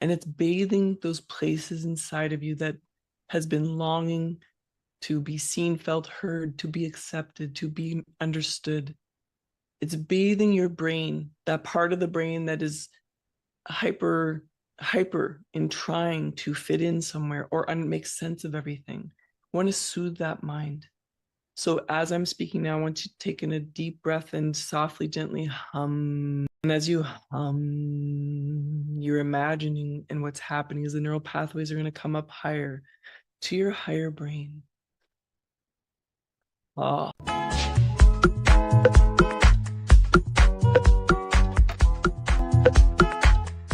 And it's bathing those places inside of you that has been longing to be seen, felt, heard, to be accepted, to be understood. It's bathing your brain, that part of the brain that is hyper in trying to fit in somewhere or make sense of everything. I want to soothe that mind. So as I'm speaking now, I want you to take in a deep breath and softly, gently hum. And as you hum, you're imagining, and what's happening is the neural pathways are going to come up higher to your higher brain. Oh.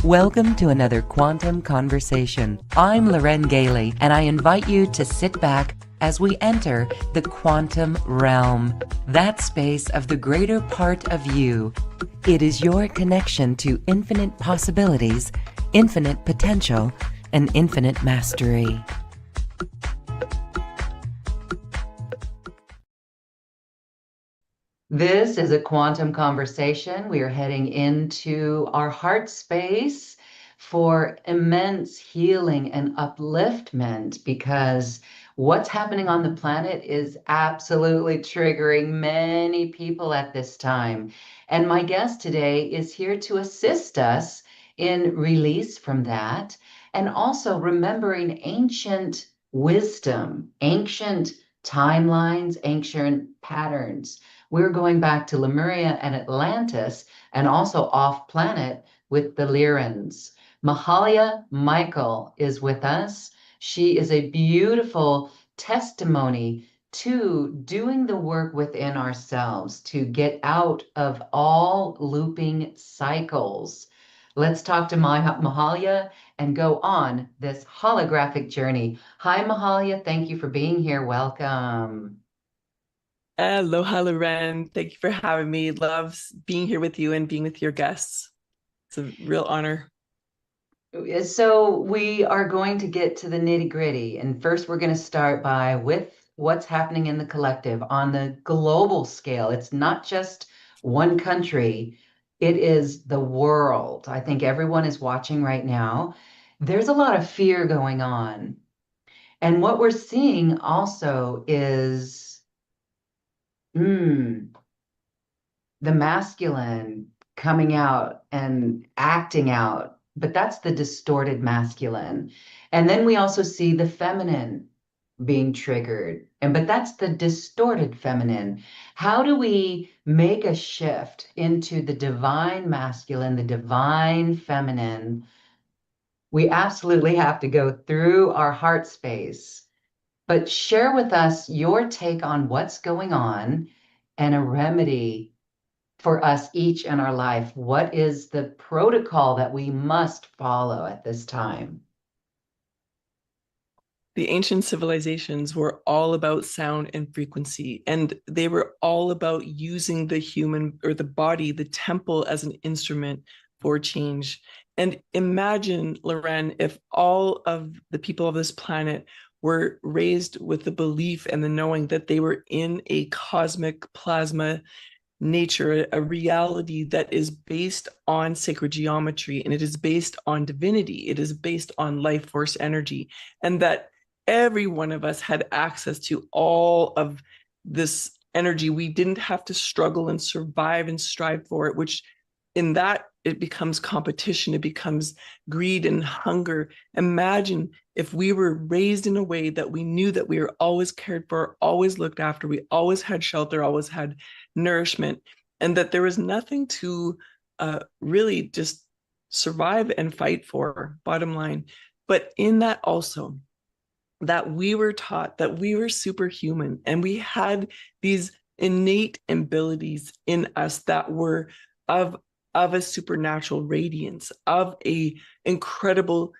Welcome to another Quantum Conversation. I'm Loren Gailey, and I invite you to sit back as we enter the quantum realm, that space of the greater part of you. It is your connection to infinite possibilities, infinite potential, and infinite mastery. This is a quantum conversation. We are heading into our heart space for immense healing and upliftment, because what's happening on the planet is absolutely triggering many people at this time. And my guest today is here to assist us in release from that, and also remembering ancient wisdom, ancient timelines, ancient patterns. We're going back to Lemuria and Atlantis, and also off planet with the Lyrans. Mahalia Michael is with us. She is a beautiful testimony to doing the work within ourselves to get out of all looping cycles. Let's talk to Mahalia and go on this holographic journey. Hi, Mahalia. Thank you for being here. Welcome. Aloha, Loren. Thank you for having me. Love being here with you and being with your guests. It's a real honor. So we are going to get to the nitty-gritty. And first, we're going to start with what's happening in the collective on the global scale. It's not just one country. It is the world. I think everyone is watching right now. There's a lot of fear going on. And what we're seeing also is the masculine coming out and acting out, but that's the distorted masculine. And then we also see the feminine being triggered, but that's the distorted feminine. How do we make a shift into the divine masculine, the divine feminine? We absolutely have to go through our heart space. But share with us your take on what's going on and a remedy for us each in our life. What is the protocol that we must follow at this time? The ancient civilizations were all about sound and frequency, and they were all about using the human or the body, the temple, as an instrument for change. And imagine, Loren, if all of the people of this planet were raised with the belief and the knowing that they were in a cosmic plasma nature, a reality that is based on sacred geometry, and it is based on divinity, it is based on life force energy, and that every one of us had access to all of this energy. We didn't have to struggle and survive and strive for it, which in that it becomes competition, it becomes greed and hunger. Imagine if we were raised in a way that we knew that we were always cared for, always looked after, we always had shelter, always had nourishment, and that there was nothing to really just survive and fight for, bottom line. But in that also, that we were taught that we were superhuman and we had these innate abilities in us that were of a supernatural radiance, of a incredible,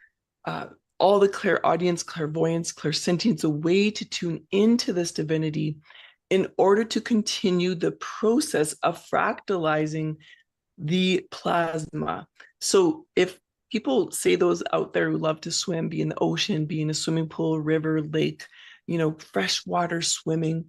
all the clairaudience, clairvoyance, clairsentience, a way to tune into this divinity in order to continue the process of fractalizing the plasma. So if people say, those out there who love to swim, be in the ocean, be in a swimming pool, river, lake, freshwater swimming,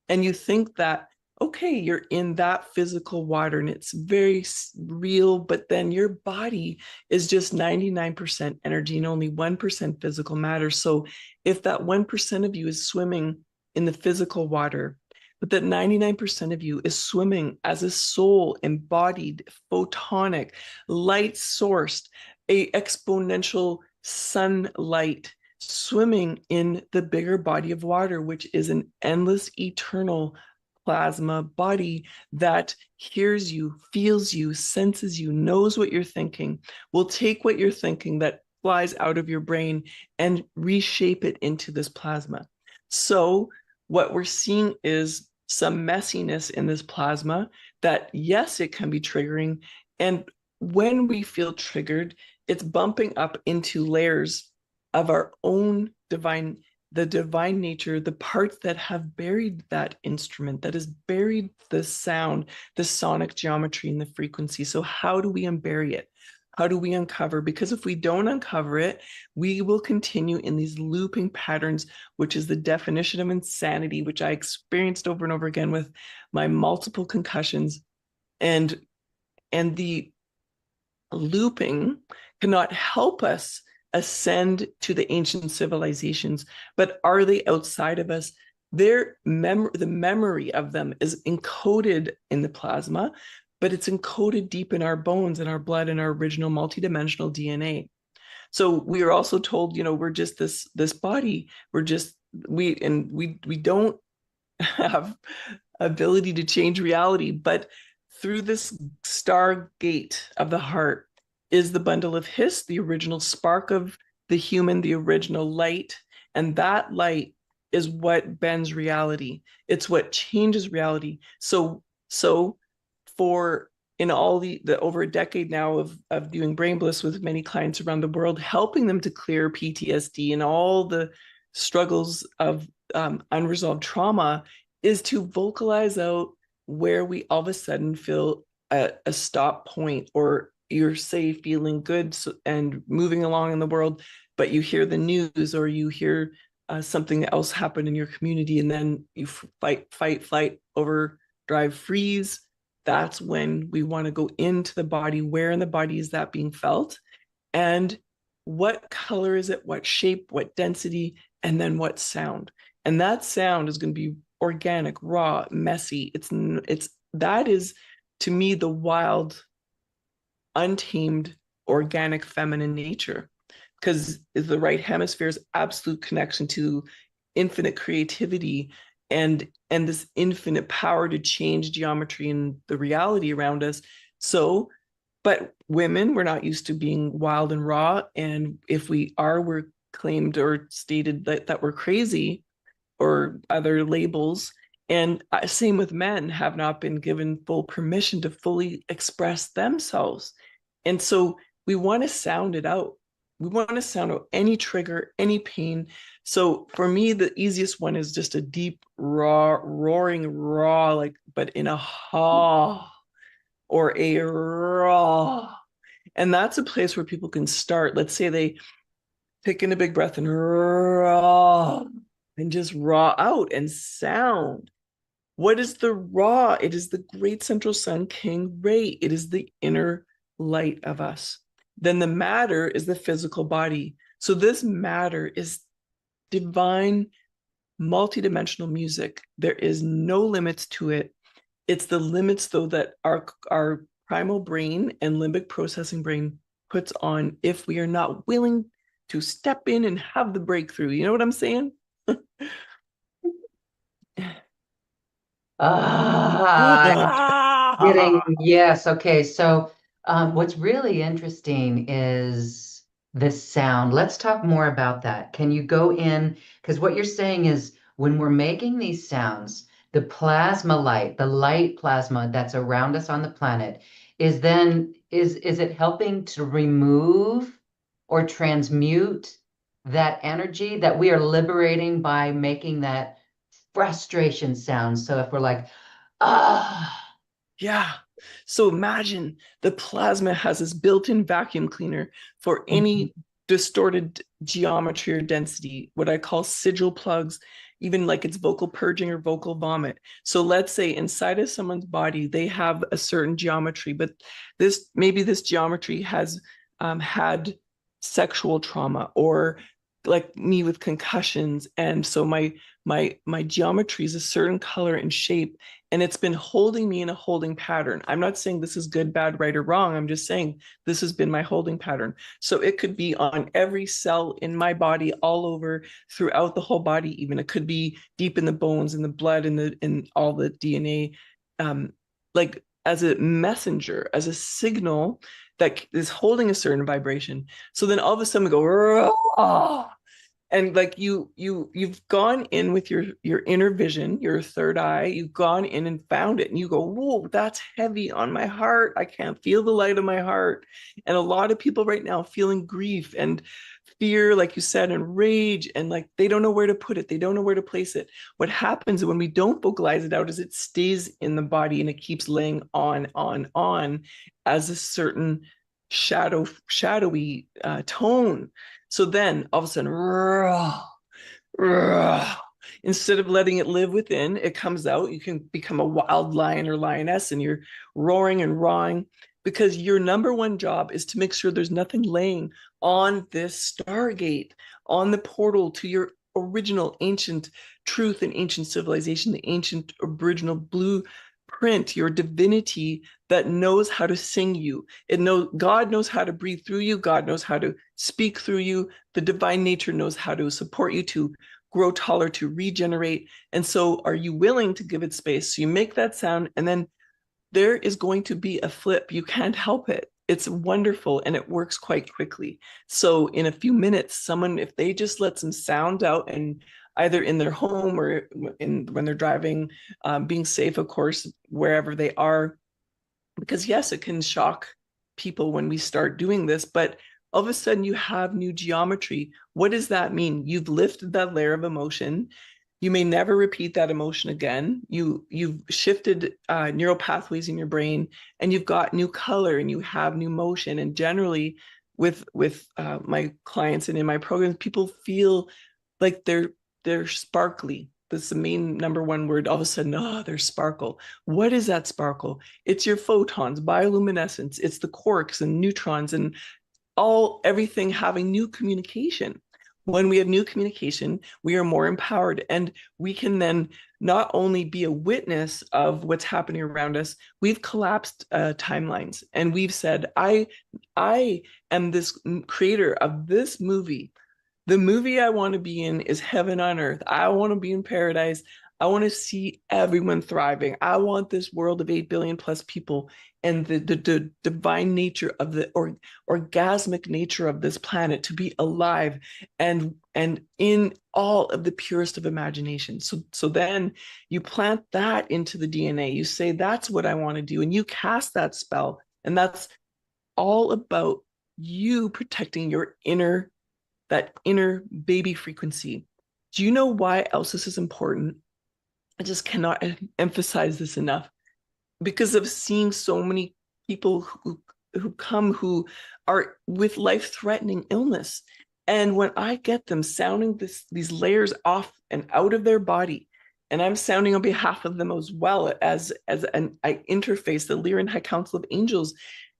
and you think that okay, you're in that physical water and it's very real, but then your body is just 99% energy and only 1% physical matter. So if that 1% of you is swimming in the physical water, but that 99% of you is swimming as a soul, embodied, photonic, light sourced, a exponential sunlight swimming in the bigger body of water, which is an endless, eternal plasma body that hears you, feels you, senses you, knows what you're thinking, will take what you're thinking that flies out of your brain and reshape it into this plasma. So what we're seeing is some messiness in this plasma that, yes, it can be triggering. And when we feel triggered, it's bumping up into layers of our own the divine nature, the parts that have buried that instrument, that has buried the sound, the sonic geometry, and the frequency. So how do we unbury it? How do we uncover? Because if we don't uncover it, we will continue in these looping patterns, which is the definition of insanity, which I experienced over and over again with my multiple concussions. And the looping cannot help us ascend to the ancient civilizations, but are they outside of us? The memory of them is encoded in the plasma, but it's encoded deep in our bones and our blood and our original multidimensional DNA. So we are also told, we're just this body. We don't have ability to change reality, but through this stargate of the heart is the bundle of His, the original spark of the human, the original light. And that light is what bends reality. It's what changes reality. So for in all the over a decade now of doing brain bliss with many clients around the world, helping them to clear PTSD and all the struggles of unresolved trauma, is to vocalize out where we all of a sudden feel a stop point, or you're, say, feeling good and moving along in the world, but you hear the news or you hear something else happen in your community, and then you fight, flight, overdrive, freeze. That's when we want to go into the body. Where in the body is that being felt? And what color is it? What shape? What density? And then what sound? And that sound is going to be organic, raw, messy. That is, to me, the wild, untamed, organic feminine nature, because the right hemisphere's absolute connection to infinite creativity and this infinite power to change geometry and the reality around us. So, but women, we're not used to being wild and raw, and if we are, we're claimed or stated that we're crazy, or other labels. And same with men, have not been given full permission to fully express themselves. And so we want to sound it out. We want to sound out any trigger, any pain. So for me, the easiest one is just a deep, raw, roaring, raw, like, but in a ha or a raw. And that's a place where people can start. Let's say they take in a big breath and raw, and just raw out and sound. What is the raw? It is the great central sun, King Ray. It is the inner light of us. Then the matter is the physical body. So this matter is divine, multidimensional music. There is no limits to it. It's the limits, though, that our primal brain and limbic processing brain puts on if we are not willing to step in and have the breakthrough. You know what I'm saying? I'm getting, yes. Okay. So, what's really interesting is this sound. Let's talk more about that. Can you go in? Because what you're saying is when we're making these sounds, the plasma light, the light plasma that's around us on the planet, is it helping to remove or transmute that energy that we are liberating by making that frustration sound? So if we're like, ah, Yeah. So imagine the plasma has this built-in vacuum cleaner for mhm, any distorted geometry or density, what I call sigil plugs. even like it's vocal purging or vocal vomit. So let's say inside of someone's body, they have a certain geometry, but maybe this geometry has had sexual trauma, or like me with concussions. And so my geometry is a certain color and shape, and it's been holding me in a holding pattern. I'm not saying this is good, bad, right, or wrong. I'm just saying this has been my holding pattern. So it could be on every cell in my body, all over, throughout the whole body. Even it could be deep in the bones, in the blood, in all the DNA, like as a messenger, as a signal that is holding a certain vibration. So then all of a sudden we go, oh, and like you've gone in with your inner vision, your third eye. You've gone in and found it, and you go, whoa, that's heavy on my heart. I can't feel the light of my heart. And a lot of people right now feeling grief and fear, like you said, and rage, and like they don't know where to put it, they don't know where to place it. What happens when we don't vocalize it out is it stays in the body, and it keeps laying on as a certain shadowy tone. So then all of a sudden, instead of letting it live within, it comes out. You can become a wild lion or lioness, and you're roaring and rawing, because your number one job is to make sure there's nothing laying on this stargate, on the portal to your original ancient truth and ancient civilization, the ancient original blueprint, your divinity that knows how to sing you. God knows how to breathe through you. God knows how to speak through you. The divine nature knows how to support you to grow taller, to regenerate. And so are you willing to give it space? So you make that sound, and then there is going to be a flip. You can't help it. It's wonderful, and it works quite quickly. So in a few minutes, someone, if they just let some sound out, and either in their home or when they're driving, being safe, of course, wherever they are, because yes, it can shock people when we start doing this, but all of a sudden you have new geometry. What does that mean? You've lifted that layer of emotion. You may never repeat that emotion again. You've shifted neural pathways in your brain, and you've got new color, and you have new motion. And generally, with my clients and in my programs, people feel like they're sparkly. That's the main number one word. All of a sudden, oh, there's sparkle. What is that sparkle? It's your photons, bioluminescence. It's the quarks and neutrons and everything having new communication. When we have new communication, we are more empowered, and we can then not only be a witness of what's happening around us. We've collapsed timelines, and we've said, I am this creator of this movie. The movie I want to be in is heaven on earth. I want to be in paradise. I want to see everyone thriving. I want this world of 8 billion plus people, and the divine nature of the orgasmic nature of this planet to be alive and in all of the purest of imagination. So then you plant that into the DNA. You say, that's what I want to do. And you cast that spell. And that's all about you protecting that inner baby frequency. Do you know why else this is important? I just cannot emphasize this enough, because of seeing so many people who come who are with life-threatening illness. And when I get them sounding these layers off and out of their body, and I'm sounding on behalf of them as well, I interface the Lyran High Council of Angels,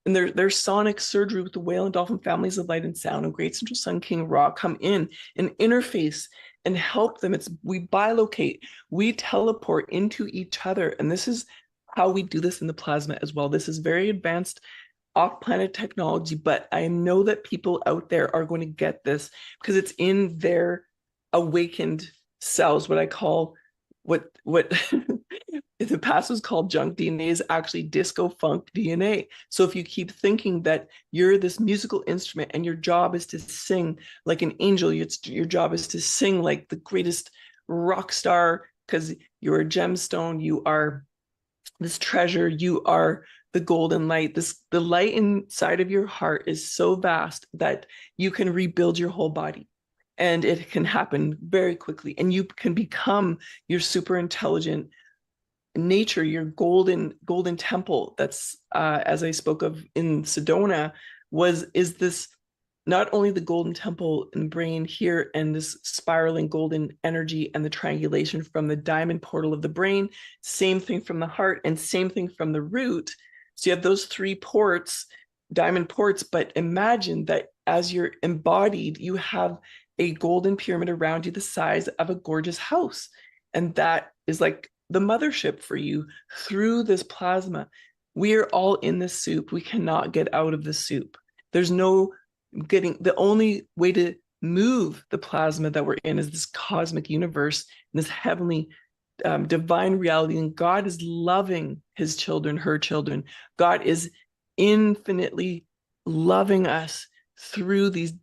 and their sonic surgery with the whale and dolphin families of light and sound and Great Central Sun King Ra come in and interface and help them. We bilocate, we teleport into each other. And this is how we do this in the plasma as well. This is very advanced off-planet technology, but I know that people out there are going to get this because it's in their awakened cells. What I call what in the past was called junk DNA is actually disco funk DNA. So if you keep thinking that you're this musical instrument and your job is to sing like an angel, your job is to sing like the greatest rock star because you're a gemstone, you are this treasure, you are the golden light. The light inside of your heart is so vast that you can rebuild your whole body. And it can happen very quickly. And you can become your super intelligent nature, your golden temple. That's as I spoke of in Sedona, is this not only the golden temple in the brain here and this spiraling golden energy and the triangulation from the diamond portal of the brain, same thing from the heart and same thing from the root. So you have those three ports, diamond ports, but imagine that as you're embodied, you have a golden pyramid around you the size of a gorgeous house. And that is like the mothership for you through this plasma. We are all in this soup. We cannot get out of the soup. There's no getting, the only way to move the plasma that we're in is this cosmic universe, this heavenly divine reality. And God is loving his children, her children. God is infinitely loving us through these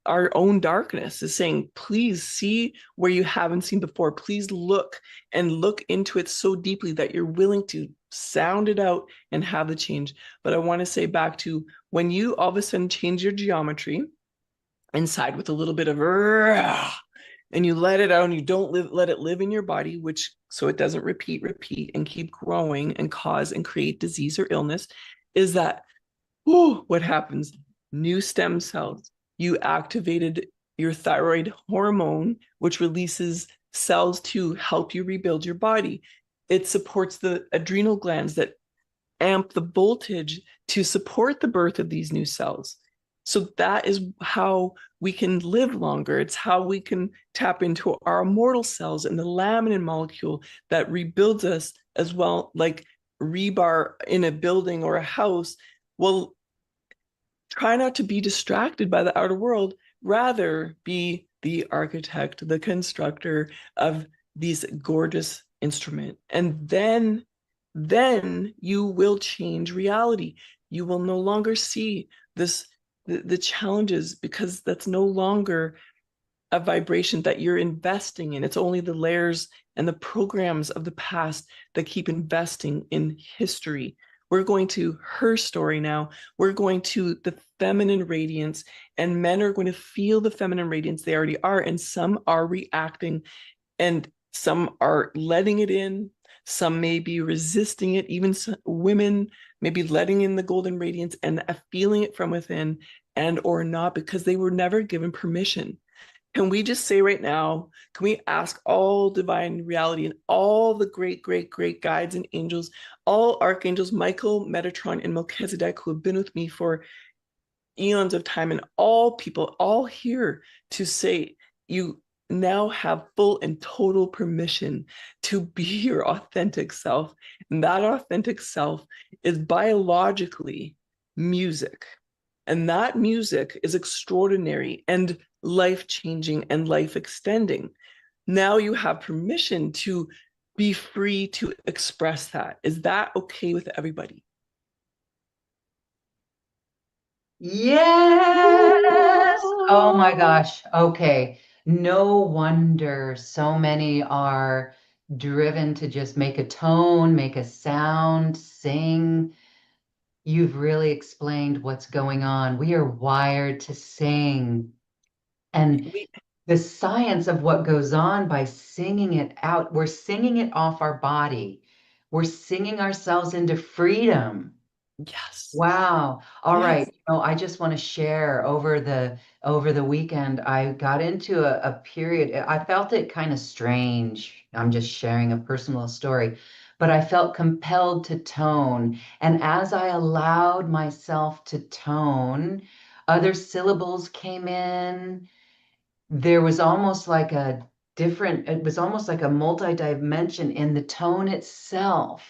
our own darkness, is saying, please see where you haven't seen before. Please look and look into it so deeply that you're willing to sound it out and have the change. But I want to say back to when you all of a sudden change your geometry inside with a little bit of and you let it out and you don't let it live in your body, which so it doesn't repeat and keep growing and cause and create disease or illness, is that what happens? New stem cells. You activated your thyroid hormone, which releases cells to help you rebuild your body. It supports the adrenal glands that amp the voltage to support the birth of these new cells. So that is how we can live longer. It's how we can tap into our immortal cells and the laminin molecule that rebuilds us as well, like rebar in a building or a house. Well, try not to be distracted by the outer world, rather be the architect, the constructor of these gorgeous instrument. And then you will change reality. You will no longer see the challenges, because that's no longer a vibration that you're investing in. It's only the layers and the programs of the past that keep investing in history. We're going to her story now. We're going to the feminine radiance, and men are going to feel the feminine radiance. They already are, and some are reacting, and some are letting it in. Some may be resisting it. Even women may be letting in the golden radiance and feeling it from within, and or not, because they were never given permission. Can we just say right now, can we ask all divine reality and all the great, great, great guides and angels, all archangels, Michael, Metatron, and Melchizedek, who have been with me for eons of time, and all people, all here to say, you now have full and total permission to be your authentic self. And that authentic self is biologically music. And that music is extraordinary and life-changing and life-extending. Now you have permission to be free to express that. Is that okay with everybody? Yes. Oh my gosh. Okay. No wonder so many are driven to just make a tone, make a sound, sing. You've really explained what's going on. We are wired to sing. And We, the science of what goes on by singing it out, we're singing it off our body. We're singing ourselves into freedom. yes, Wow. All right. yes. I just want to share over the weekend, I got into a period. I felt it kind of strange. I'm just sharing a personal story, but I felt compelled to tone. And as I allowed myself to tone, other syllables came in. There was almost like it was almost like a multi-dimension in the tone itself,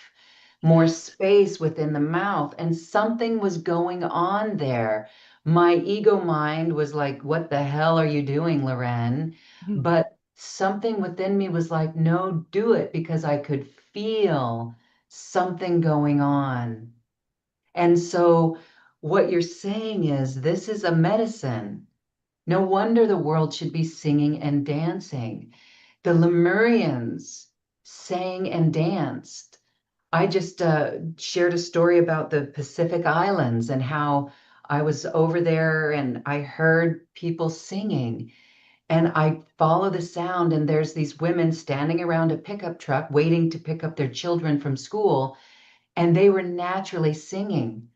more space within the mouth, and something was going on there. My ego mind was like, what the hell are you doing, Loren? Mhm. But something within me was like, no, do it, because I could feel something going on. And so what you're saying is this is a medicine. No wonder the world should be singing and dancing. The Lemurians sang and danced. I just shared a story about the Pacific Islands and how I was over there and I heard people singing. And I follow the sound, and there's these women standing around a pickup truck waiting to pick up their children from school, and they were naturally singing.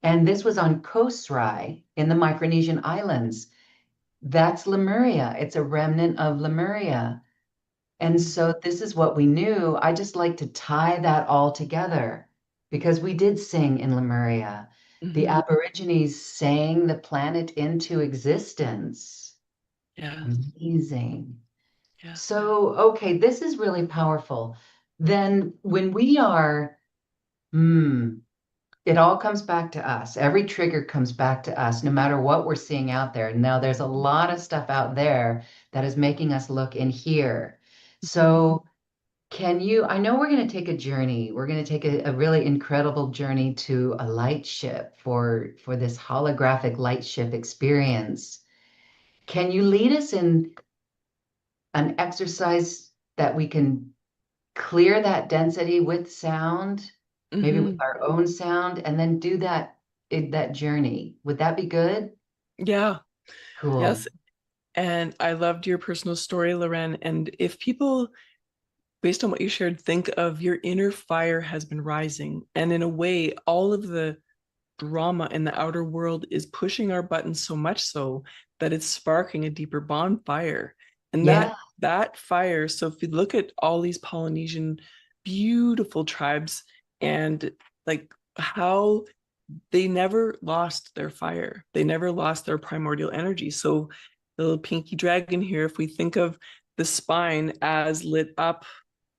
And this was on Kosrae in the Micronesian Islands. That's Lemuria. It's a remnant of Lemuria. And so this is what we knew. I just like to tie that all together because we did sing in Lemuria. The Mhm. Aborigines sang the planet into existence. Yes, Amazing. yes. So, okay, this is really powerful. Then when we are, hmm, it all comes back to us. Every trigger comes back to us, no matter what we're seeing out there. Now, there's a lot of stuff out there that is making us look in here. Mhm. So, can you? I know we're going to take a journey. We're going to take a really incredible journey to a light ship for this holographic light ship experience. Can you lead us in an exercise that we can clear that density with sound, maybe with Mhm. our own sound, and then do that in that journey? Would that be good? Yeah, yes. Cool. And I loved your personal story, Loren. And if people, based on what you shared, think of your inner fire has been rising. And in a way, all of the drama in the outer world is pushing our buttons so much so that it's sparking a deeper bonfire. And Yeah. that fire, so if you look at all these Polynesian beautiful tribes and like how they never lost their fire. They never lost their primordial energy. So the little pinky dragon here, if we think of the spine as lit up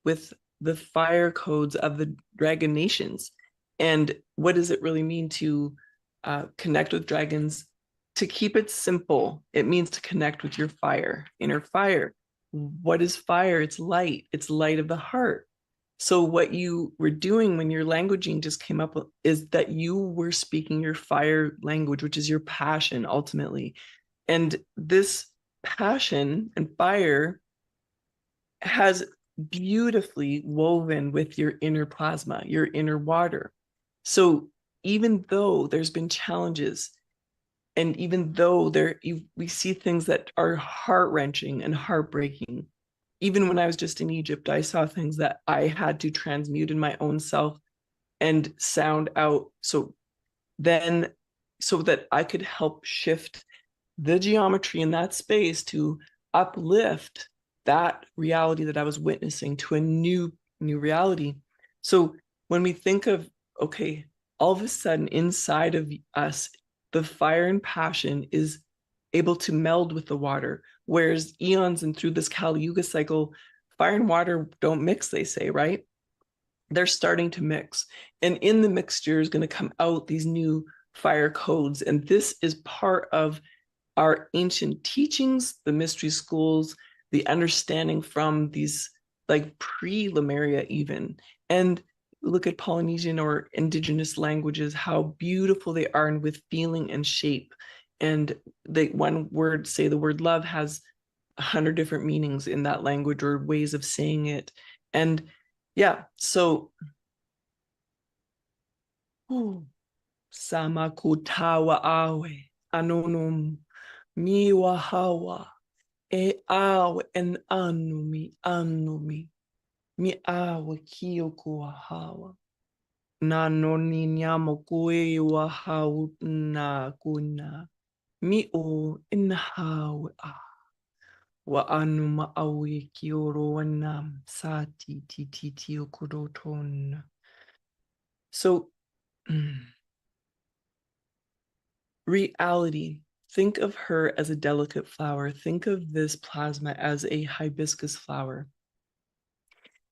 with the fire codes of the dragon nations, and what does it really mean to connect with dragons? To keep it simple, it means to connect with your fire, inner fire. What is fire? It's light. It's light of the heart. So what you were doing when your languaging just came up is that you were speaking your fire language, which is your passion ultimately. And this passion and fire has beautifully woven with your inner plasma, your inner water. So even though there's been challenges, and even though we see things that are heart-wrenching and heartbreaking, even when I was just in Egypt, I saw things that I had to transmute in my own self and sound out. Then, so that I could help shift the geometry in that space to uplift that reality that I was witnessing to a new reality. So when we think of, okay, all of a sudden inside of us, the fire and passion is able to meld with the water, whereas eons and through this Kali Yuga cycle, fire and water don't mix, they say, right? They're starting to mix. And in the mixture is going to come out these new fire codes. And this is part of our ancient teachings, the mystery schools, the understanding from these like pre-Lemuria even. And look at Polynesian or indigenous languages, how beautiful they are and with feeling and shape. And they one word, say the word love, has 100 different meanings in that language or ways of saying it. And yeah, so sama kutawa awe anonom miwa hawa e awe en anumi mi awe kiyoko hawa na no ni nyamo kue wa hau na kuna mi o in hawe a wa anu ma awe kioro wanam sati ti o kudoton. So reality. Think of her as a delicate flower. Think of this plasma as a hibiscus flower.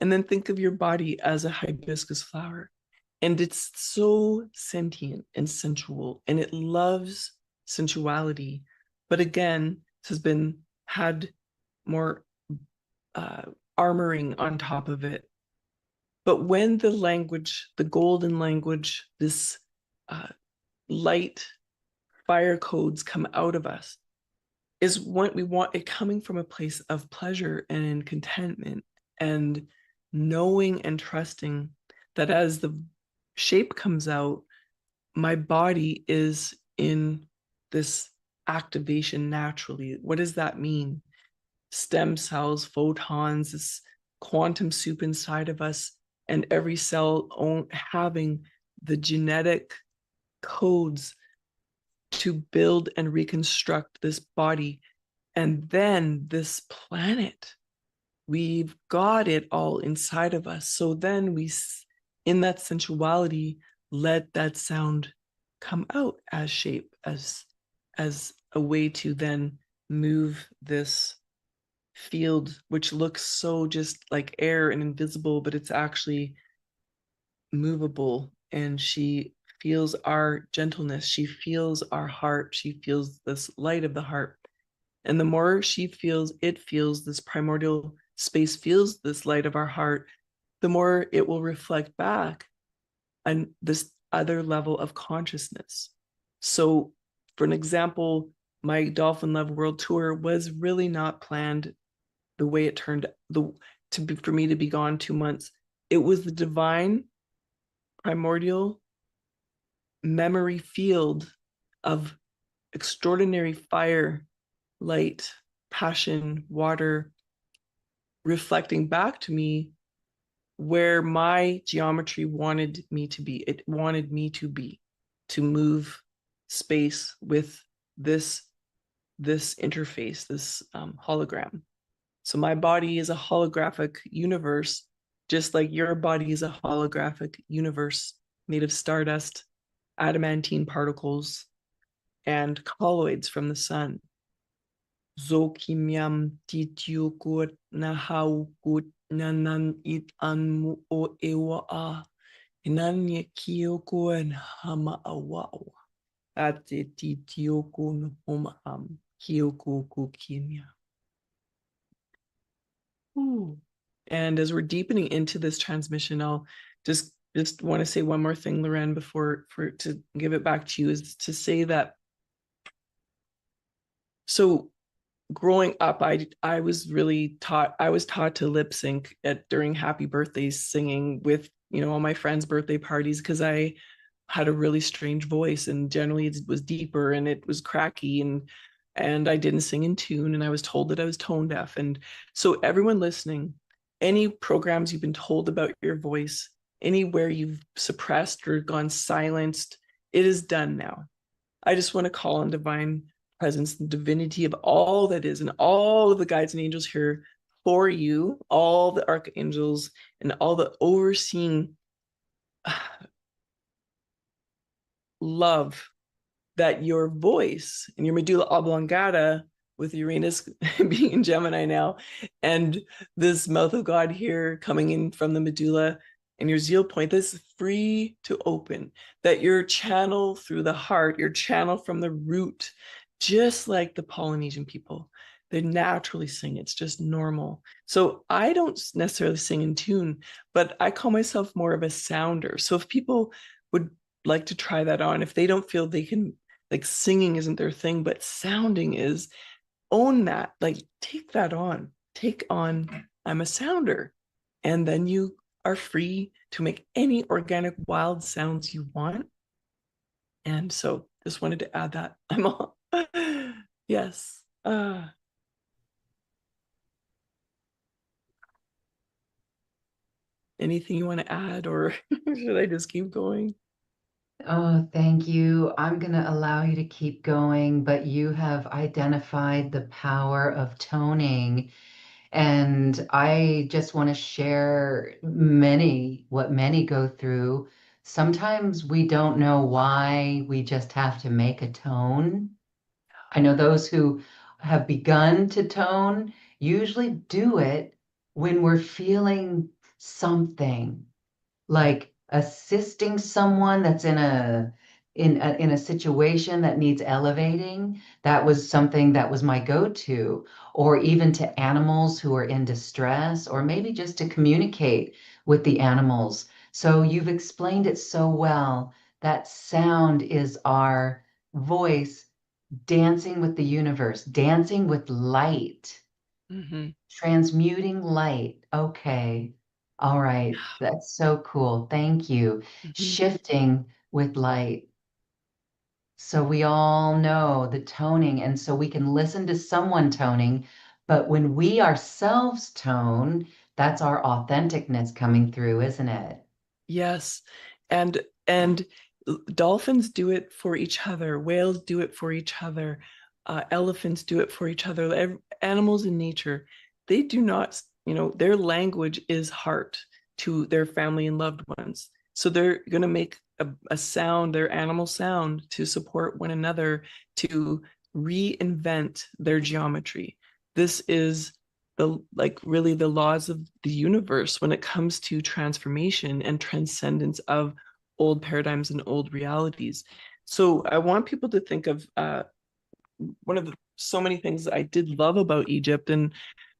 And then think of your body as a hibiscus flower. And it's so sentient and sensual, and it loves sensuality. But again, this has been had more uh, armoring on top of it. But when the language, the golden language, this uh, light fire codes come out of us, is what we want it coming from a place of pleasure and contentment and knowing and trusting that as the shape comes out, my body is in this activation naturally. What does that mean? Stem cells, photons, this quantum soup inside of us, and every cell having the genetic codes to build and reconstruct this body and then this planet. We've got it all inside of us. So then in that sensuality, let that sound come out as shape, as a way to then move this field, which looks so just like air and invisible, but it's actually movable. And she feels our gentleness. She feels our heart. She feels this light of the heart. And the more she feels, it feels this primordial space, feels this light of our heart, the more it will reflect back on this other level of consciousness. So, for an example, my Dolphin Love World Tour was really not planned the way it turned for me to be gone 2 months. It was the divine primordial memory field of extraordinary fire, light, passion, water, reflecting back to me where my geometry wanted me to be. It wanted me to be, to move space with this interface, this hologram. So my body is a holographic universe, just like your body is a holographic universe made of stardust, adamantine particles, and colloids from the sun. Zokimiam titiukut nahaukut nanan it anmu o ewa a inanya kiokun hama awao ate titiokun homa kioku kukimia. And as we're deepening into this transmission, I'll just want to say one more thing, Loren, before to give it back to you, is to say that, so growing up, I was taught to lip sync during happy birthdays, singing with all my friends' birthday parties, because I had a really strange voice, and generally it was deeper and it was cracky, and I didn't sing in tune, and I was told that I was tone deaf. And so everyone listening, any programs you've been told about your voice, anywhere you've suppressed or gone silenced, it is done now. I just want to call on divine presence, the divinity of all that is, and all of the guides and angels here for you, all the archangels and all the overseeing love, that your voice and your medulla oblongata, with Uranus being in Gemini now, and this mouth of God here coming in from the medulla and your zeal point, this is free to open, that your channel through the heart, your channel from the root, just like the Polynesian people, they naturally sing. It's just normal. So I don't necessarily sing in tune, but I call myself more of a sounder. So if people would like to try that on, if they don't feel they can, like singing isn't their thing, but sounding is, own that, like take that on, take on, I'm a sounder. And then you are free to make any organic wild sounds you want. And so just wanted to add that. I'm all, yes. Anything you want to add, or should I just keep going? Oh, thank you. I'm going to allow you to keep going, but you have identified the power of toning. And I just want to share what many go through. Sometimes we don't know why we just have to make a tone. I know those who have begun to tone usually do it when we're feeling something, like assisting someone that's in a situation that needs elevating. That was something that was my go-to, or even to animals who are in distress, or maybe just to communicate with the animals. So you've explained it so well. That sound is our voice dancing with the universe, dancing with light. Mm-hmm. Transmuting light. Okay. All right. That's so cool. Thank you. Mm-hmm. Shifting with light. So we all know the toning, and so we can listen to someone toning. But when we ourselves tone, that's our authenticness coming through, isn't it? Yes. And dolphins do it for each other, whales do it for each other, elephants do it for each other. Animals in nature, they do not, their language is heart to their family and loved ones. So they're going to make a sound, their animal sound, to support one another, to reinvent their geometry. This is really the laws of the universe when it comes to transformation and transcendence of old paradigms and old realities. So I want people to think of one of the so many things I did love about Egypt. And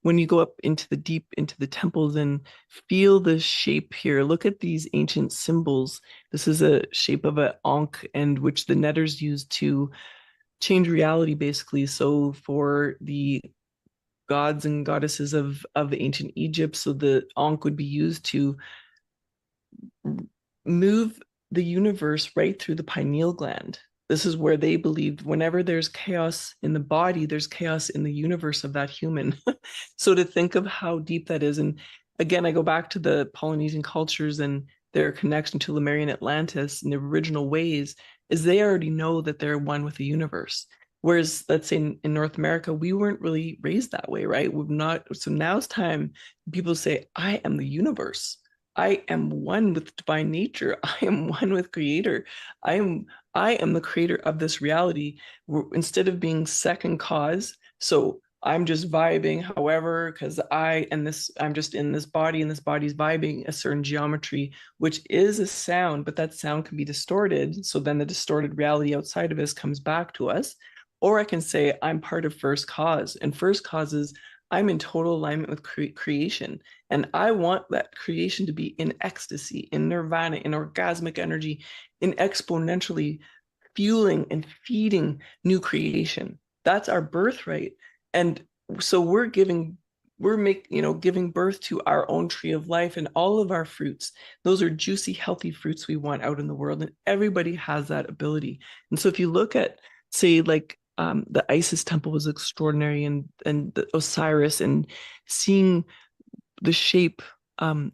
when you go up into the deep into the temples and feel the shape here, look at these ancient symbols. This is a shape of an ankh, and which the netters used to change reality, basically. So for the gods and goddesses of ancient Egypt, so the ankh would be used to move the universe right through the pineal gland. This is where they believed whenever there's chaos in the body, there's chaos in the universe of that human. So to think of how deep that is, and again, I go back to the Polynesian cultures and their connection to Lemurian Atlantis and the original ways, is they already know that they're one with the universe. Whereas, let's say in North America, we weren't really raised that way, right? We've not. So now it's time people say, I am the universe. I am one with divine nature. I am one with creator. I am the creator of this reality. Instead of being second cause, so I'm just vibing, however, because I'm just in this body and this body's vibing a certain geometry, which is a sound, but that sound can be distorted. So then the distorted reality outside of us comes back to us. Or I can say I'm part of first cause, and first cause is I'm in total alignment with creation. And I want that creation to be in ecstasy, in nirvana, in orgasmic energy, in exponentially fueling and feeding new creation. That's our birthright. And so giving birth to our own tree of life and all of our fruits. Those are juicy, healthy fruits we want out in the world. And everybody has that ability. And so if you look at, say, like the Isis temple was extraordinary, and the Osiris, and seeing the shape,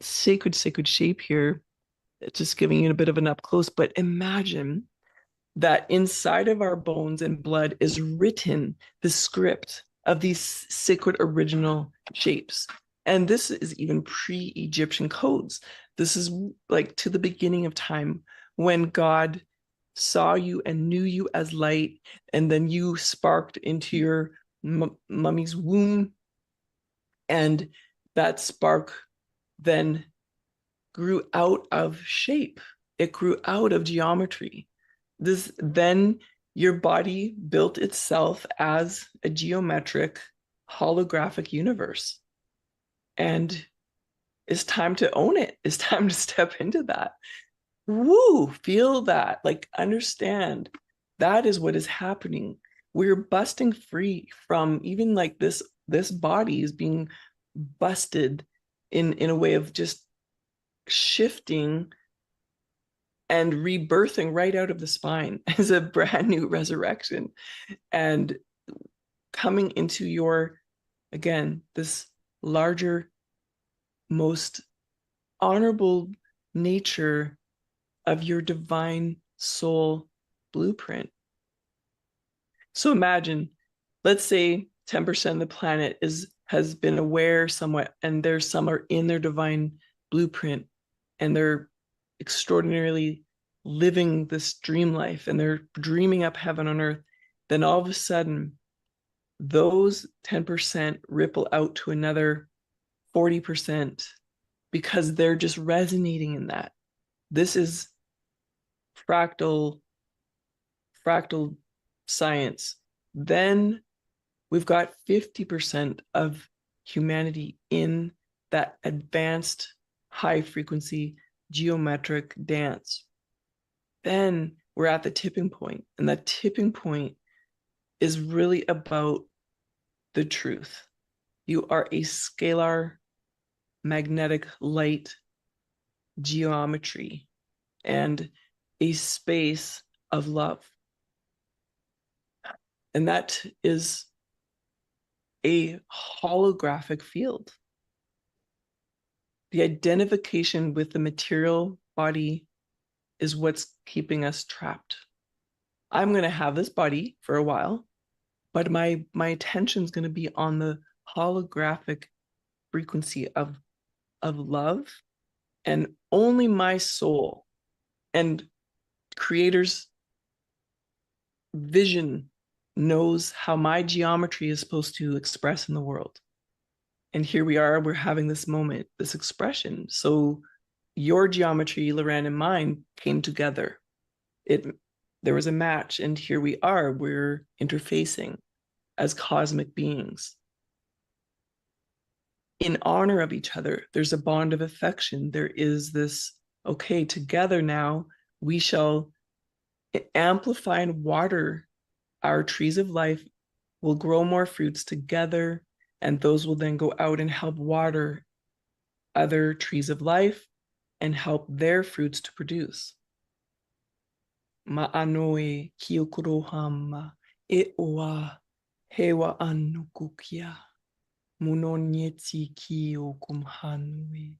sacred shape here, just giving you a bit of an up close. But imagine that inside of our bones and blood is written the script of these sacred original shapes. And this is even pre-Egyptian codes. This is like to the beginning of time, when God saw you and knew you as light, and then you sparked into your mummy's womb, and that spark then grew out of shape. It grew out of geometry. Then your body built itself as a geometric holographic universe. And it's time to own it. It's time to step into that. Woo, feel that, like, understand that is what is happening. We're busting free from even like this body is being busted in a way of just shifting and rebirthing right out of the spine as a brand new resurrection, and coming into your, again, this larger, most honorable nature of your divine soul blueprint. So imagine, let's say 10% of the planet has been aware somewhat, and there's some are in their divine blueprint, and they're extraordinarily living this dream life, and they're dreaming up heaven on earth. Then all of a sudden, those 10% ripple out to another 40% because they're just resonating in that. This is fractal science. Then we've got 50% of humanity in that advanced high frequency geometric dance. Then we're at the tipping point, and that tipping point is really about the truth. You are a scalar magnetic light geometry and a space of love. And that is a holographic field. The identification with the material body is what's keeping us trapped. I'm going to have this body for a while, but my attention is going to be on the holographic frequency of love, and only my soul and creator's vision knows how my geometry is supposed to express in the world. And here we are, we're having this moment, this expression. So your geometry, Loren, and mine came together. There was a match, and here we are, we're interfacing as cosmic beings in honor of each other. There's a bond of affection. There is this, okay, together now we shall amplify and water our trees of life. Will grow more fruits together, and those will then go out and help water other trees of life and help their fruits to produce. Ma'anoe kiokorohama e oa hewa anukukia munonyeti kiokumhanue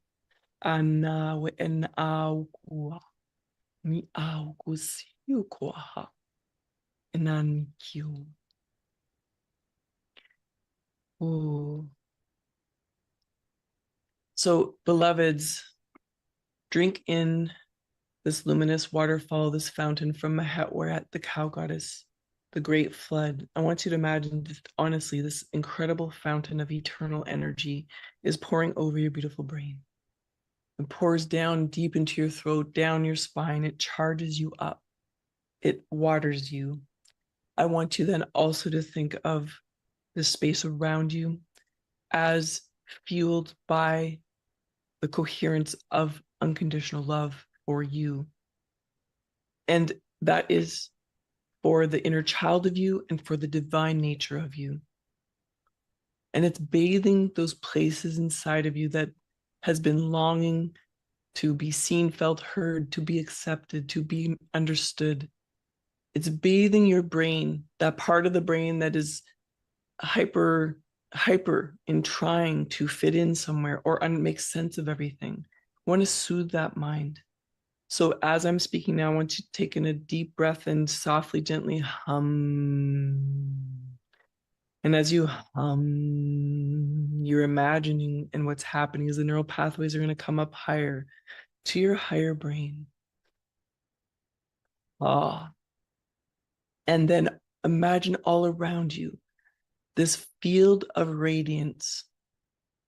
anawe en aukua mi aukusiukoha enanikio. Oh. So, beloveds, drink in this luminous waterfall, this fountain from Mahalia, the cow goddess, the great flood. I want you to imagine, just honestly, this incredible fountain of eternal energy is pouring over your beautiful brain. It pours down deep into your throat, down your spine. It charges you up. It waters you. I want you then also to think of the space around you as fueled by the coherence of unconditional love for you. And that is for the inner child of you and for the divine nature of you. And it's bathing those places inside of you that has been longing to be seen, felt, heard, to be accepted, to be understood. It's bathing your brain, that part of the brain that is hyper in trying to fit in somewhere or make sense of everything. I want to soothe that mind. So as I'm speaking now, I want you to take in a deep breath and softly, gently hum. And as you hum, you're imagining, and what's happening is the neural pathways are going to come up higher to your higher brain. Ah. And then imagine all around you this field of radiance.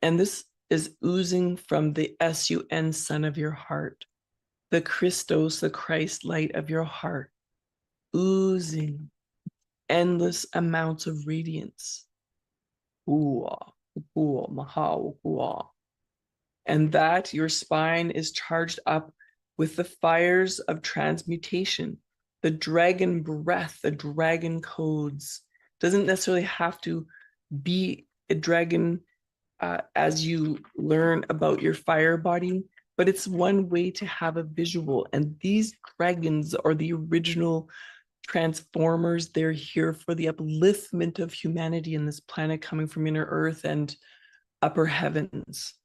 And this is oozing from the S-U-N, sun of your heart, the Christos, the Christ light of your heart, oozing endless amounts of radiance. And that your spine is charged up with the fires of transmutation, the dragon breath, the dragon codes. Doesn't necessarily have to be a dragon as you learn about your fire body, but it's one way to have a visual. And these dragons are the original transformers. They're here for the upliftment of humanity in this planet, coming from inner earth and upper heavens.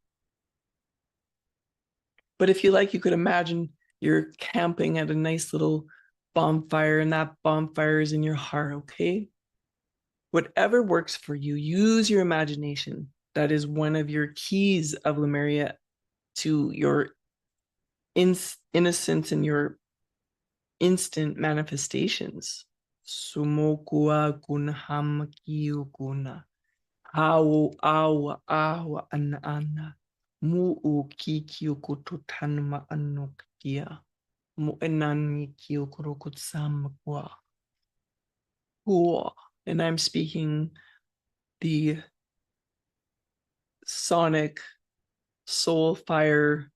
But if you like, you could imagine you're camping at a nice little bonfire, and that bonfire is in your heart, okay? Whatever works for you, use your imagination. That is one of your keys of Lemuria to your innocence and your instant manifestations. Sumokua kunham kiukuna. Hau awa awa ana. Mu'u ki kiukututanma anukia. Mu'enani kiukurukutsamakwa. And I'm speaking the sonic soul fire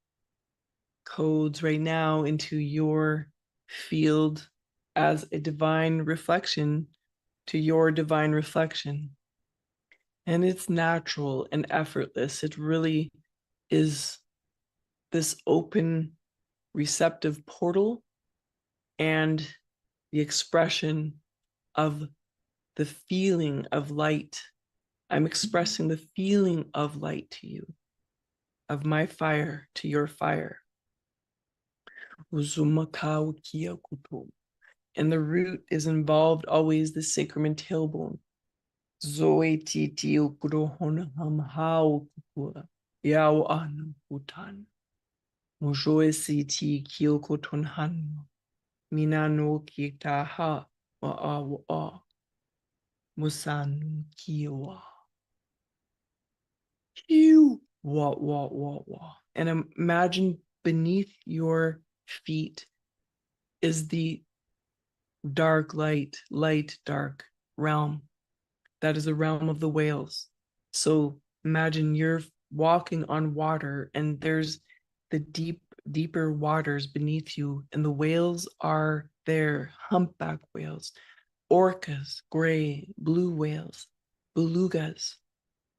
codes right now into your field as a divine reflection to your divine reflection. And it's natural and effortless. It really is this open, receptive portal and the expression of the feeling of light. I'm expressing the feeling of light to you, of my fire to your fire. And the root is involved always the sacrum and tailbone. Zoe titi ukrohon ham hao kukura. Yao an utan. Mojoe siti kiokoton han. Minano kita ha wa a Musan kiwa. Wa. And imagine beneath your feet is the dark light, dark realm. That is the realm of the whales. So imagine you're walking on water and there's the deeper waters beneath you, and the whales are there, humpback whales, orcas, gray, blue whales, belugas,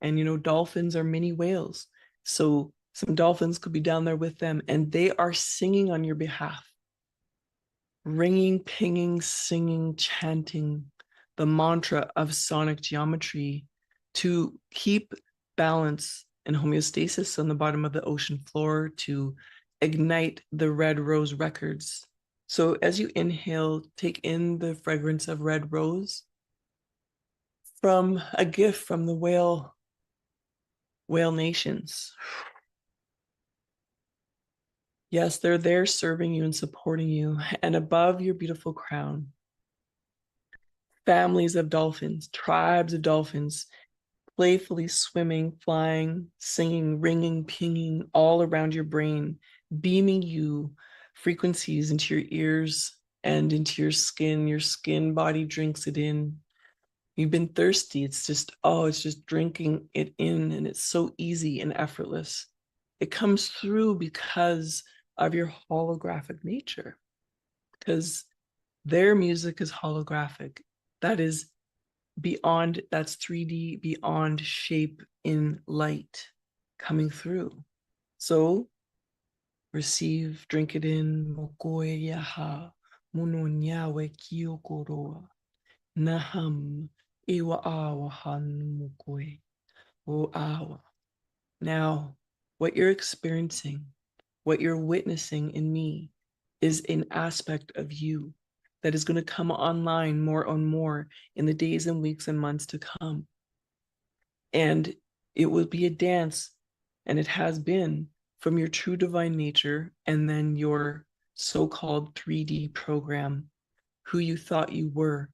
and dolphins are mini whales. So some dolphins could be down there with them, and they are singing on your behalf, ringing, pinging, singing, chanting the mantra of sonic geometry to keep balance and homeostasis on the bottom of the ocean floor, to ignite the red rose records. So as you inhale, take in the fragrance of red rose from a gift from the whale nations. Yes, they're there serving you and supporting you. And above your beautiful crown, families of dolphins, tribes of dolphins, playfully swimming, flying, singing, ringing, pinging all around your brain, beaming you frequencies into your ears and into your skin. Your skin body drinks it in. You've been thirsty. It's just drinking it in, and it's so easy and effortless. It comes through because of your holographic nature, because their music is holographic. That is beyond, that's 3D, beyond shape in light coming through. So receive, drink it in. Mokoe yaha, muno nyawe kiyokoroa, naham iwa awa han mokoe o awa. Now, what you're experiencing, what you're witnessing in me is an aspect of you that is going to come online more and more in the days and weeks and months to come. And it will be a dance, and it has been, from your true divine nature and then your so-called 3D program, who you thought you were.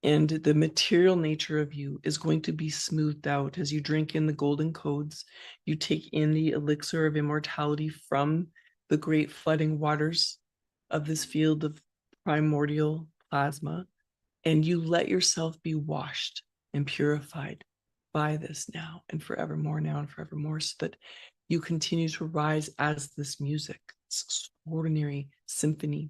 And the material nature of you is going to be smoothed out as you drink in the golden codes. You take in the elixir of immortality from the great flooding waters of this field of primordial plasma, and you let yourself be washed and purified by this now and forevermore, so that you continue to rise as this music, this extraordinary symphony,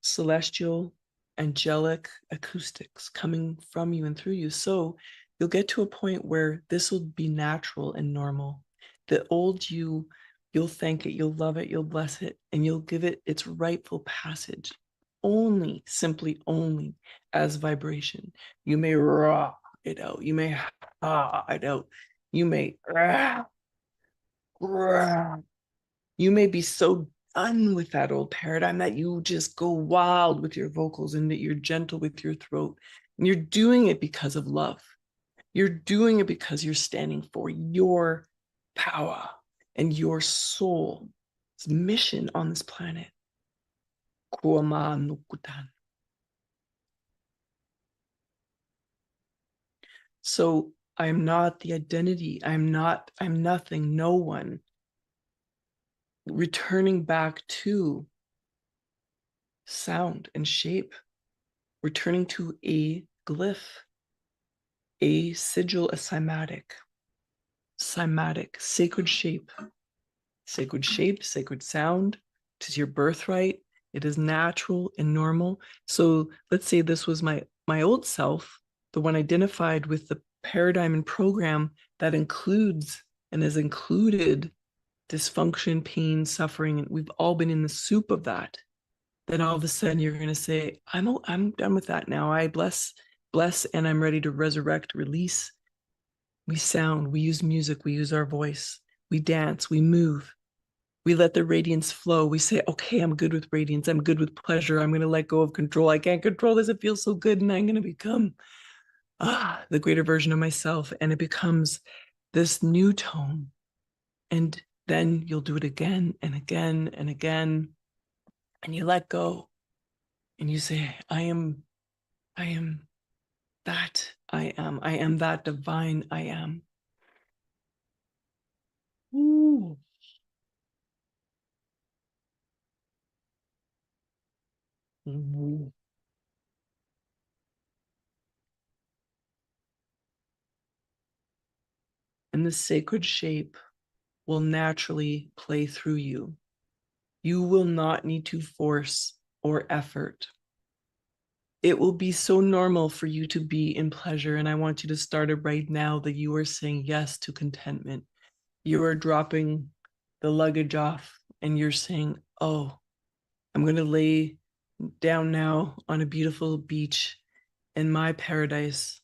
celestial, angelic acoustics coming from you and through you. So you'll get to a point where this will be natural and normal. The old you, you'll thank it, you'll love it, you'll bless it, and you'll give it its rightful passage only, simply only as vibration. You may raw it out, you may ha it out, you may you may be so done with that old paradigm that you just go wild with your vocals and that you're gentle with your throat. And you're doing it because of love. You're doing it because you're standing for your power and your soul's mission on this planet. So I'm not the identity. I'm nothing, no one. Returning back to sound and shape, returning to a glyph, a sigil, a cymatic, sacred shape, sacred sound. It is your birthright. It is natural and normal. So let's say this was my old self, the one identified with the paradigm and program that includes and has included dysfunction, pain, suffering, and we've all been in the soup of that. Then all of a sudden you're going to say, I'm done with that now. I bless, and I'm ready to resurrect, release. We sound, we use music, we use our voice, we dance, we move. We let the radiance flow. We say, okay, I'm good with radiance. I'm good with pleasure. I'm going to let go of control. I can't control this. It feels so good. And I'm going to become the greater version of myself. And it becomes this new tone. And then you'll do it again and again and again. And you let go and you say, I am that I am that divine I am. Ooh. Ooh. And the sacred shape will naturally play through you. You will not need to force or effort. It will be so normal for you to be in pleasure. And I want you to start it right now that you are saying yes to contentment. You are dropping the luggage off and you're saying, oh, I'm going to lay down now on a beautiful beach in my paradise.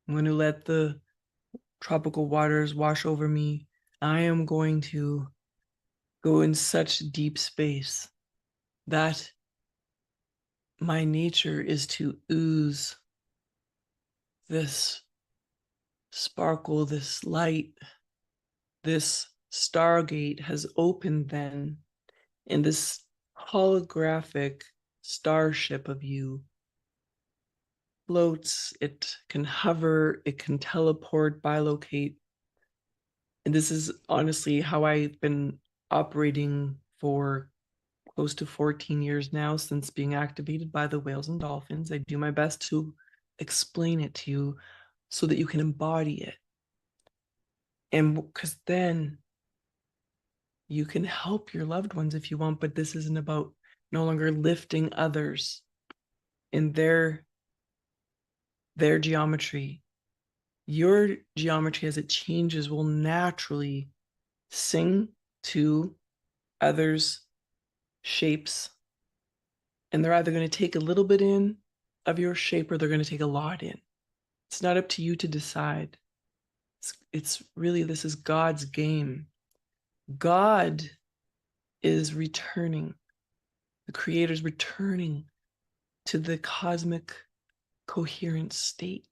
I'm going to let the tropical waters wash over me. I am going to go in such deep space that my nature is to ooze this sparkle, this light, this stargate has opened then, and this holographic starship of you floats, it can hover, it can teleport, bilocate. And this is honestly how I've been operating for close to 14 years now since being activated by the whales and dolphins. I do my best to explain it to you so that you can embody it. And because then you can help your loved ones if you want, but this isn't about no longer lifting others in their geometry. Your geometry as it changes will naturally sing to others' shapes. And they're either going to take a little bit in of your shape or they're going to take a lot in. It's not up to you to decide. It's really, this is God's game. God is returning, the creator's returning to the cosmic coherent state.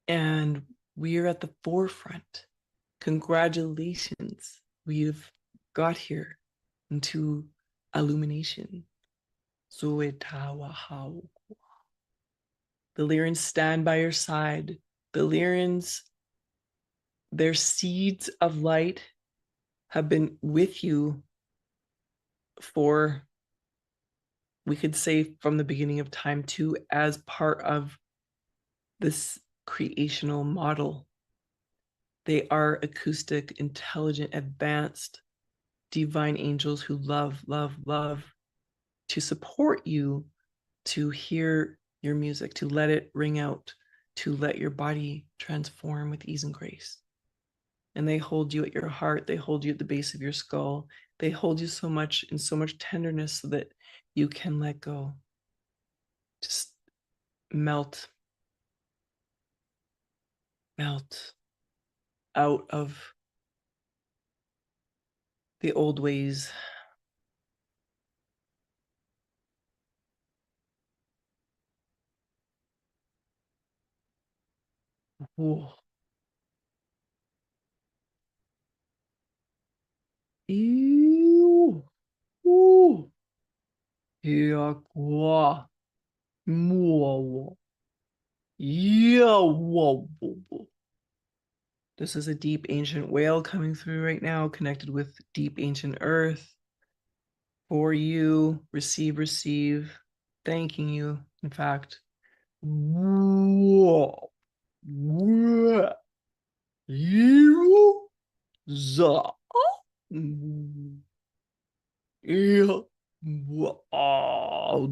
And we are at the forefront. Congratulations. We've got here into illumination. The Lyrians stand by your side. The Lyrians, their seeds of light have been with you for, we could say, from the beginning of time too, as part of this creational model. They are acoustic, intelligent, advanced, divine angels who love, love, love to support you to hear your music, to let it ring out, to let your body transform with ease and grace. And they hold you at your heart. They hold you at the base of your skull. They hold you so much in so much tenderness so that you can let go. Just melt, melt out of the old ways. Ooh. Ew. Ooh. Yakwa. Whoa. Yeah. Whoa. This is a deep ancient whale coming through right now, connected with deep ancient earth. For you, receive, receive. Thanking you, in fact. Whoa. You. Za. Yeah. Wow.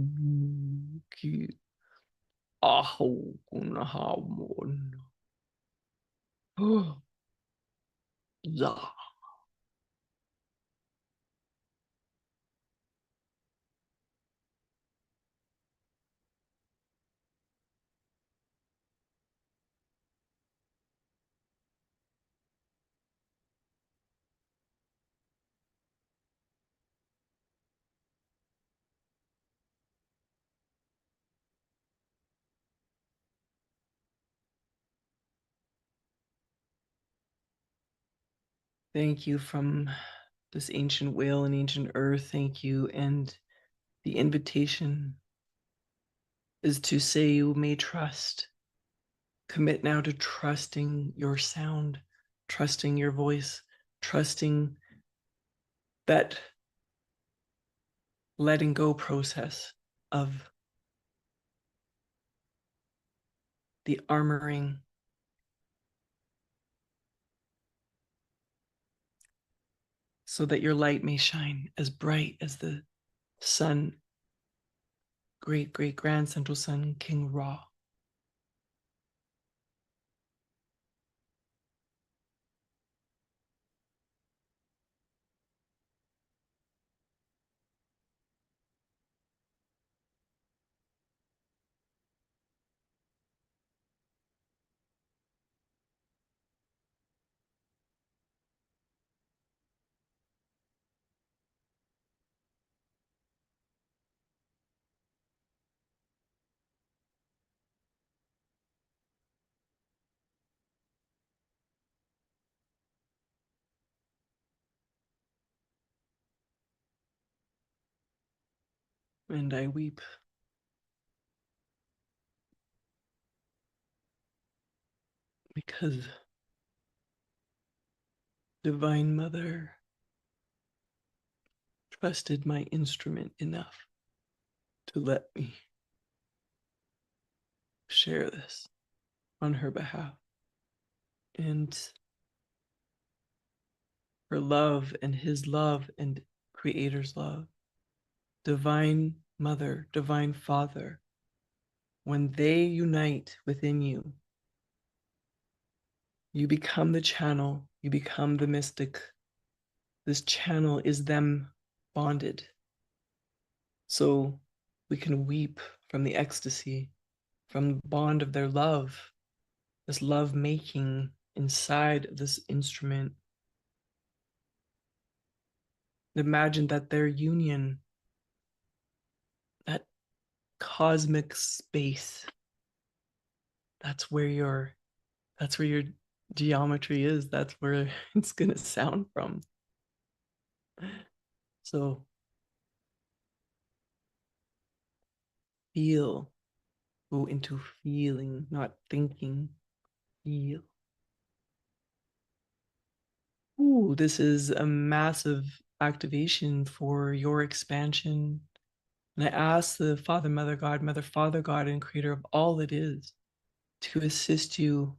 Aho kunhamon. Za. Thank you from this ancient whale and ancient earth. Thank you. And the invitation is to say you may trust. Commit now to trusting your sound, trusting your voice, trusting that letting go process of the armoring, so that your light may shine as bright as the sun, great, great, grand central sun, King Ra. And I weep because Divine Mother trusted my instrument enough to let me share this on her behalf. And her love and his love and Creator's love, Divine Mother, Divine Father, when they unite within you, you become the channel, you become the mystic. This channel is them bonded. So we can weep from the ecstasy, from the bond of their love, this love making inside this instrument. Imagine that their union, that cosmic space, that's where your geometry is. That's where it's gonna sound from. So feel, go into feeling, not thinking. Feel. Ooh, this is a massive activation for your expansion. And I ask the Father, Mother God, Mother, Father God, and Creator of all that is to assist you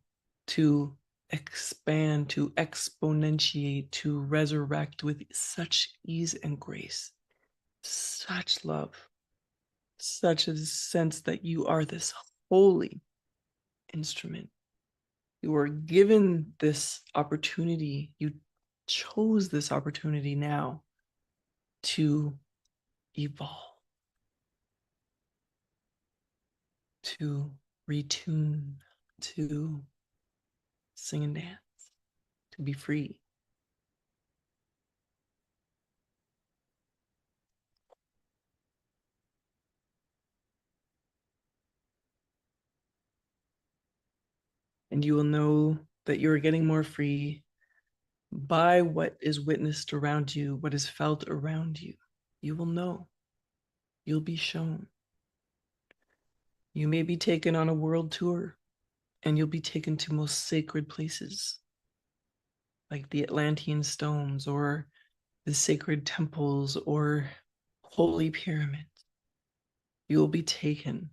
to expand, to exponentiate, to resurrect with such ease and grace, such love, such a sense that you are this holy instrument. You were given this opportunity. You chose this opportunity now to evolve, to retune, to sing and dance, to be free. And you will know that you are getting more free by what is witnessed around you, what is felt around you. You will know. You'll be shown. You may be taken on a world tour and you'll be taken to most sacred places like the Atlantean stones or the sacred temples or holy pyramids. You will be taken,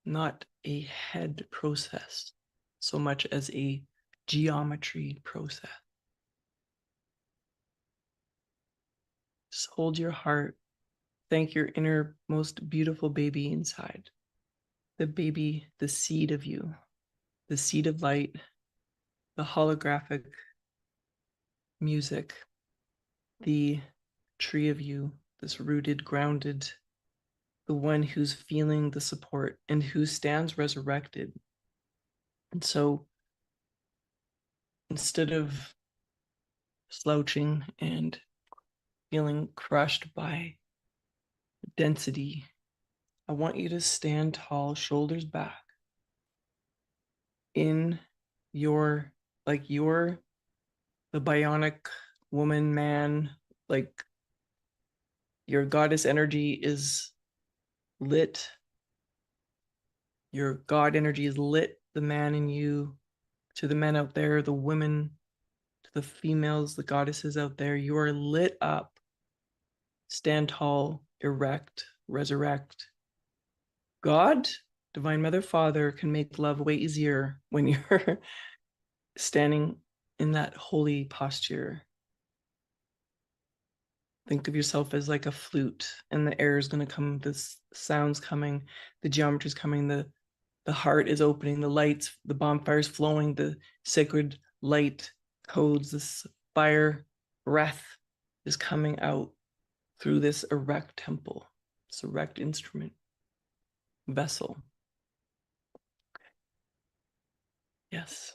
not a head process so much as a geometry process. Just hold your heart. Thank your inner, most beautiful baby inside. The baby, the seed of you, the seed of light, the holographic music, the tree of you, this rooted, grounded, the one who's feeling the support and who stands resurrected. And so instead of slouching and feeling crushed by density, I want you to stand tall, shoulders back in your, like your the bionic woman, man, like your goddess energy is lit. Your God energy is lit. The man in you, to the men out there, the women, to the females, the goddesses out there, you are lit up. Stand tall, erect, resurrect. God, Divine Mother, Father, can make love way easier when you're standing in that holy posture. Think of yourself as like a flute, and the air is going to come, the sound's coming, the geometry is coming, the heart is opening, the lights, the bonfire is flowing, the sacred light codes, this fire breath is coming out through this erect temple, this erect instrument, vessel. Yes.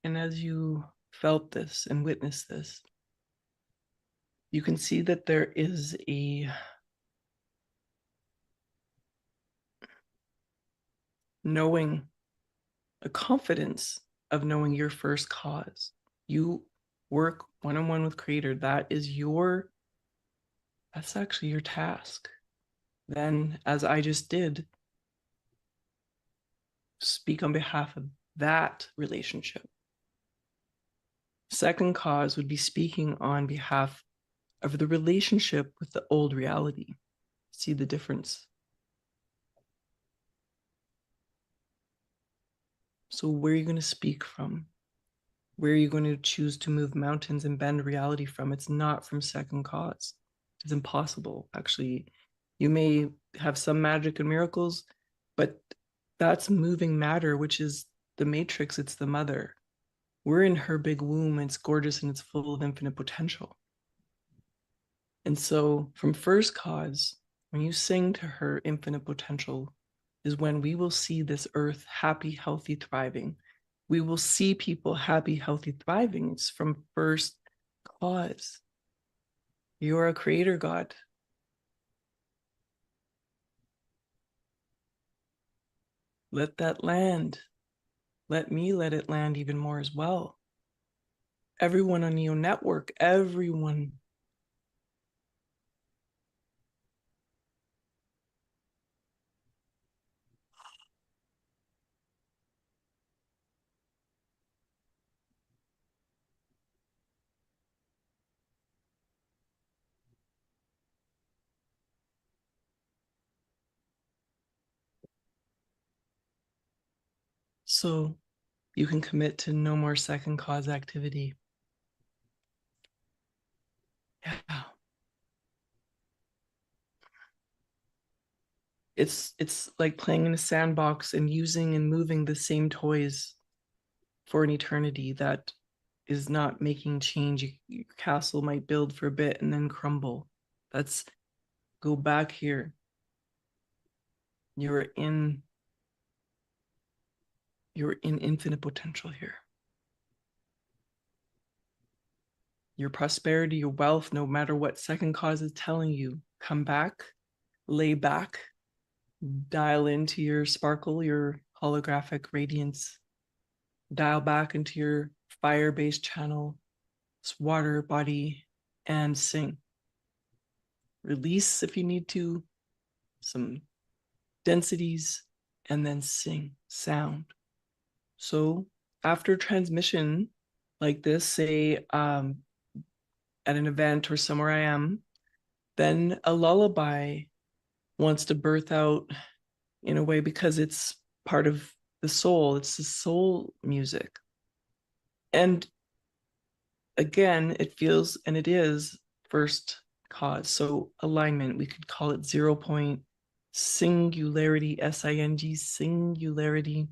And as you felt this and witnessed this, you can see that there is a knowing, a confidence of knowing your first cause. You work one-on-one with Creator. That's actually your task. Then, as I just did, speak on behalf of that relationship. Second cause would be speaking on behalf of the relationship with the old reality. See the difference? So where are you going to speak from? Where are you going to choose to move mountains and bend reality from? It's not from second cause. It's impossible. Actually, you may have some magic and miracles, but that's moving matter, which is the matrix. It's the mother. We're in her big womb. It's gorgeous and it's full of infinite potential. And so from first cause, when you sing to her infinite potential, is when we will see this earth happy, healthy, thriving. We will see people happy, healthy, thriving. It's from first cause. You're a creator God. Let that land. Let me let it land even more as well. Everyone on your network, everyone. So you can commit to no more second cause activity. Yeah. It's like playing in a sandbox and using and moving the same toys for an eternity that is not making change. Your castle might build for a bit and then crumble. That's go back here. You're in infinite potential here. Your prosperity, your wealth, no matter what second cause is telling you, come back, lay back, dial into your sparkle, your holographic radiance, dial back into your fire-based channel, water, body, and sing. Release if you need to, some densities, and then sing sound. So after transmission like this, say at an event or somewhere I am, then a lullaby wants to birth out in a way because it's part of the soul. It's the soul music. And again, it feels and it is first cause. So alignment, we could call it 0 point singularity, SING, singularity,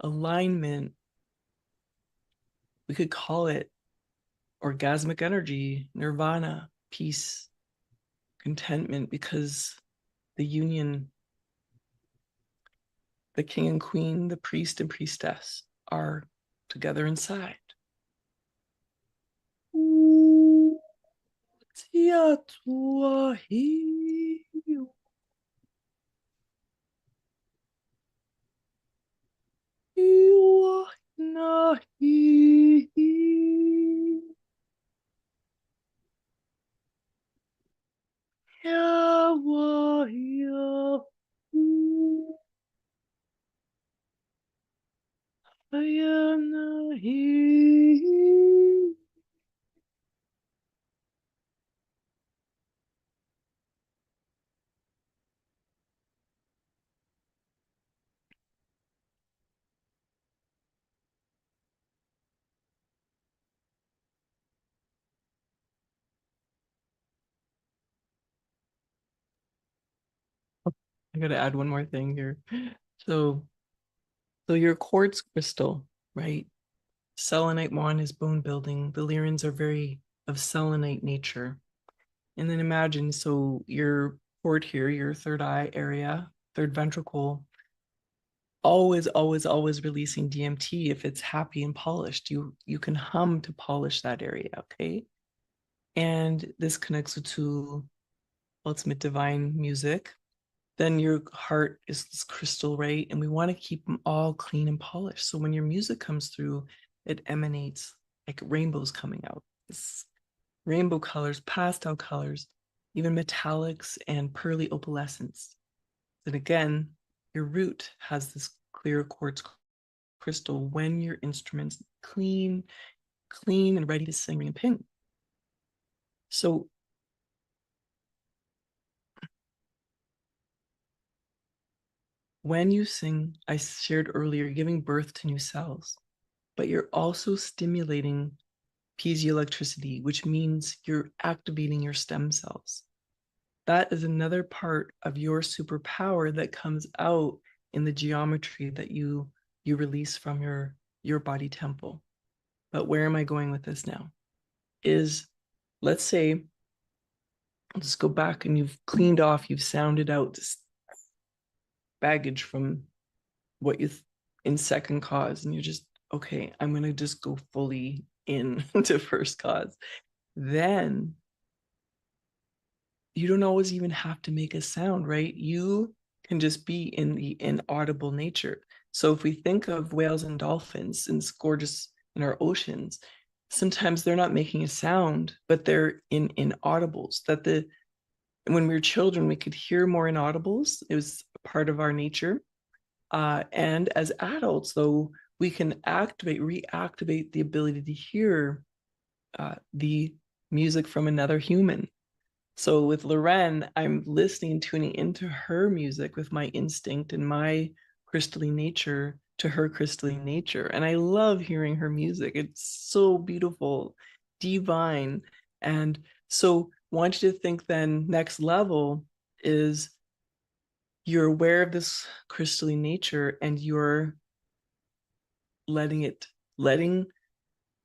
alignment. We could call it orgasmic energy, nirvana, peace, contentment, because the union, the king and queen, the priest and priestess are together inside. I gotta add one more thing here. So, so your quartz crystal, right? Selenite wand is bone building. The Lyrans are very of selenite nature. And then imagine, so your port here, your third eye area, third ventricle, always releasing DMT if it's happy and polished. You can hum to polish that area, okay? And this connects to ultimate divine music. Then your heart is this crystal, right? And we want to keep them all clean and polished. So when your music comes through, it emanates like rainbows coming out. It's rainbow colors, pastel colors, even metallics and pearly opalescence. And again, your root has this clear quartz crystal when your instrument's clean and ready to sing, ring, and ping. So when you sing, I shared earlier, you're giving birth to new cells, but you're also stimulating piezoelectricity, which means you're activating your stem cells. That is another part of your superpower that comes out in the geometry that you release from your body temple. But where am I going with this now? Is, let's say, let's go back and you've cleaned off, you've sounded out this baggage from what you in second cause, and you're just, okay, I'm gonna just go fully in to first cause. Then you don't always even have to make a sound, right? You can just be in the inaudible nature. So if we think of whales and dolphins, and it's gorgeous in our oceans, sometimes they're not making a sound, but they're in inaudibles. That the when we were children, we could hear more inaudibles. It was part of our nature. And as adults, though, we can reactivate the ability to hear the music from another human. So with Loren, I'm listening, tuning into her music with my instinct and my crystalline nature to her crystalline nature. And I love hearing her music. It's so beautiful, divine. And so I want you to think then next level is you're aware of this crystalline nature and you're letting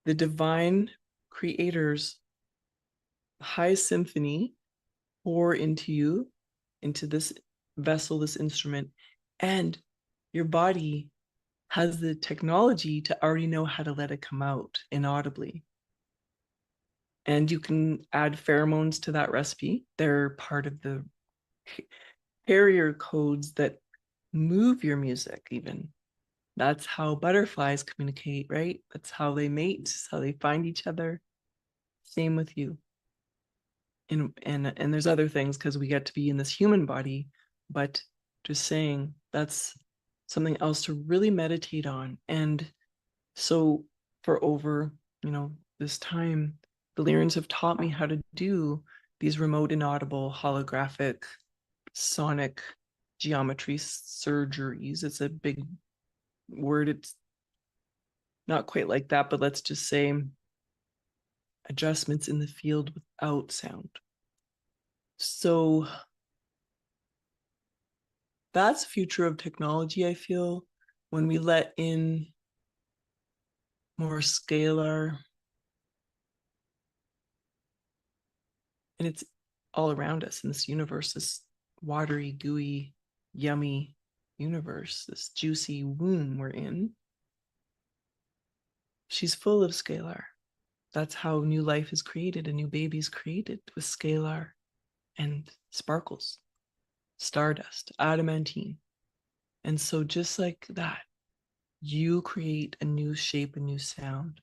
the divine creator's high symphony pour into you, into this vessel, this instrument, and your body has the technology to already know how to let it come out inaudibly. And you can add pheromones to that recipe. They're part of the carrier codes that move your music, even. That's how butterflies communicate, right? That's how they mate, that's how they find each other. Same with you. And there's other things because we get to be in this human body, but just saying that's something else to really meditate on. And so for over, this time, the Lyrans have taught me how to do these remote inaudible holographic sonic geometry surgeries. It's a big word. It's not quite like that, but let's just say adjustments in the field without sound. So that's future of technology, I feel, when we let in more scalar. And it's all around us in this universe, this watery, gooey, yummy universe, this juicy womb we're in. She's full of scalar. That's how new life is created. A new baby is created with scalar and sparkles, stardust, adamantine. And so just like that, you create a new shape, a new sound.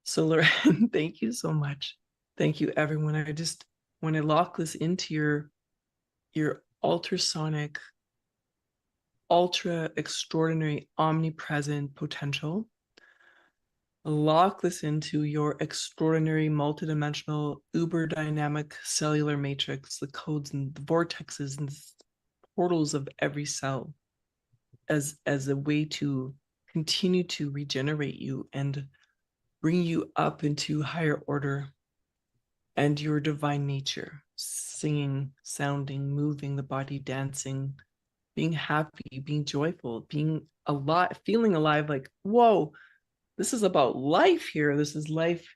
So Lorraine, thank you so much. Thank you, everyone. I just want to lock this into your ultrasonic, ultra extraordinary, omnipresent potential. Lock this into your extraordinary, multidimensional, uber dynamic cellular matrix, the codes and the vortexes and portals of every cell as a way to continue to regenerate you and bring you up into higher order and your divine nature, singing, sounding, moving the body, dancing, being happy, being joyful, being alive, feeling alive, like, whoa, this is about life here. This is life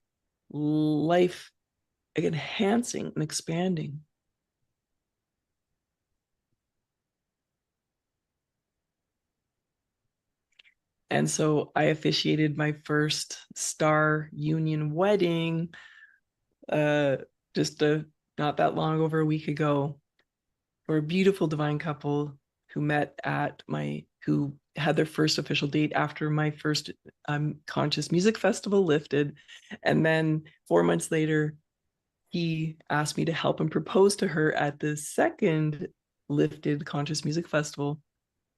enhancing and expanding. And so I officiated my first star union wedding just not that long, over a week ago, for a beautiful divine couple who met at who had their first official date after my first conscious music festival lifted. And then 4 months later, he asked me to help him propose to her at the second lifted conscious music festival.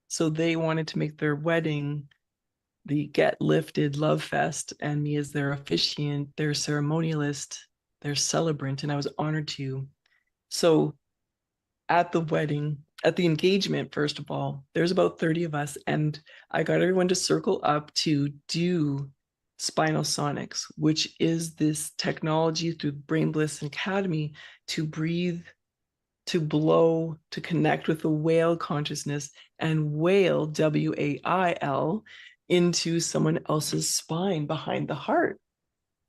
So they wanted to make their wedding the Get Lifted Love Fest, and me as their officiant, their ceremonialist, their celebrant, and I was honored to. So at the wedding, at the engagement, first of all, there's about 30 of us, and I got everyone to circle up to do spinal sonics, which is this technology through Brain Bliss Academy to breathe, to blow, to connect with the whale consciousness and wail, WAIL, into someone else's spine behind the heart.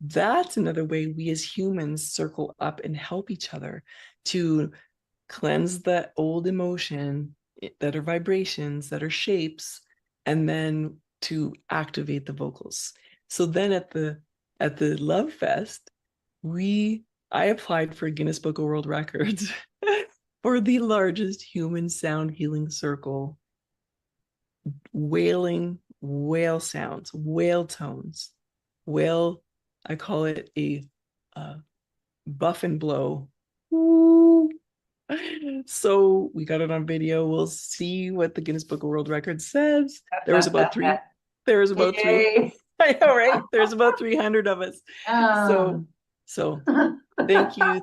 That's another way we as humans circle up and help each other to cleanse the old emotion that are vibrations, that are shapes, and then to activate the vocals. So then at the Love Fest, I applied for Guinness Book of World Records for the largest human sound healing circle, wailing, whale sounds, whale tones, whale. I call it a buff and blow. So we got it on video. We'll see what the Guinness Book of World Records says. There was about three. There was about three. I know, right? There's about 300 of us. So thank you.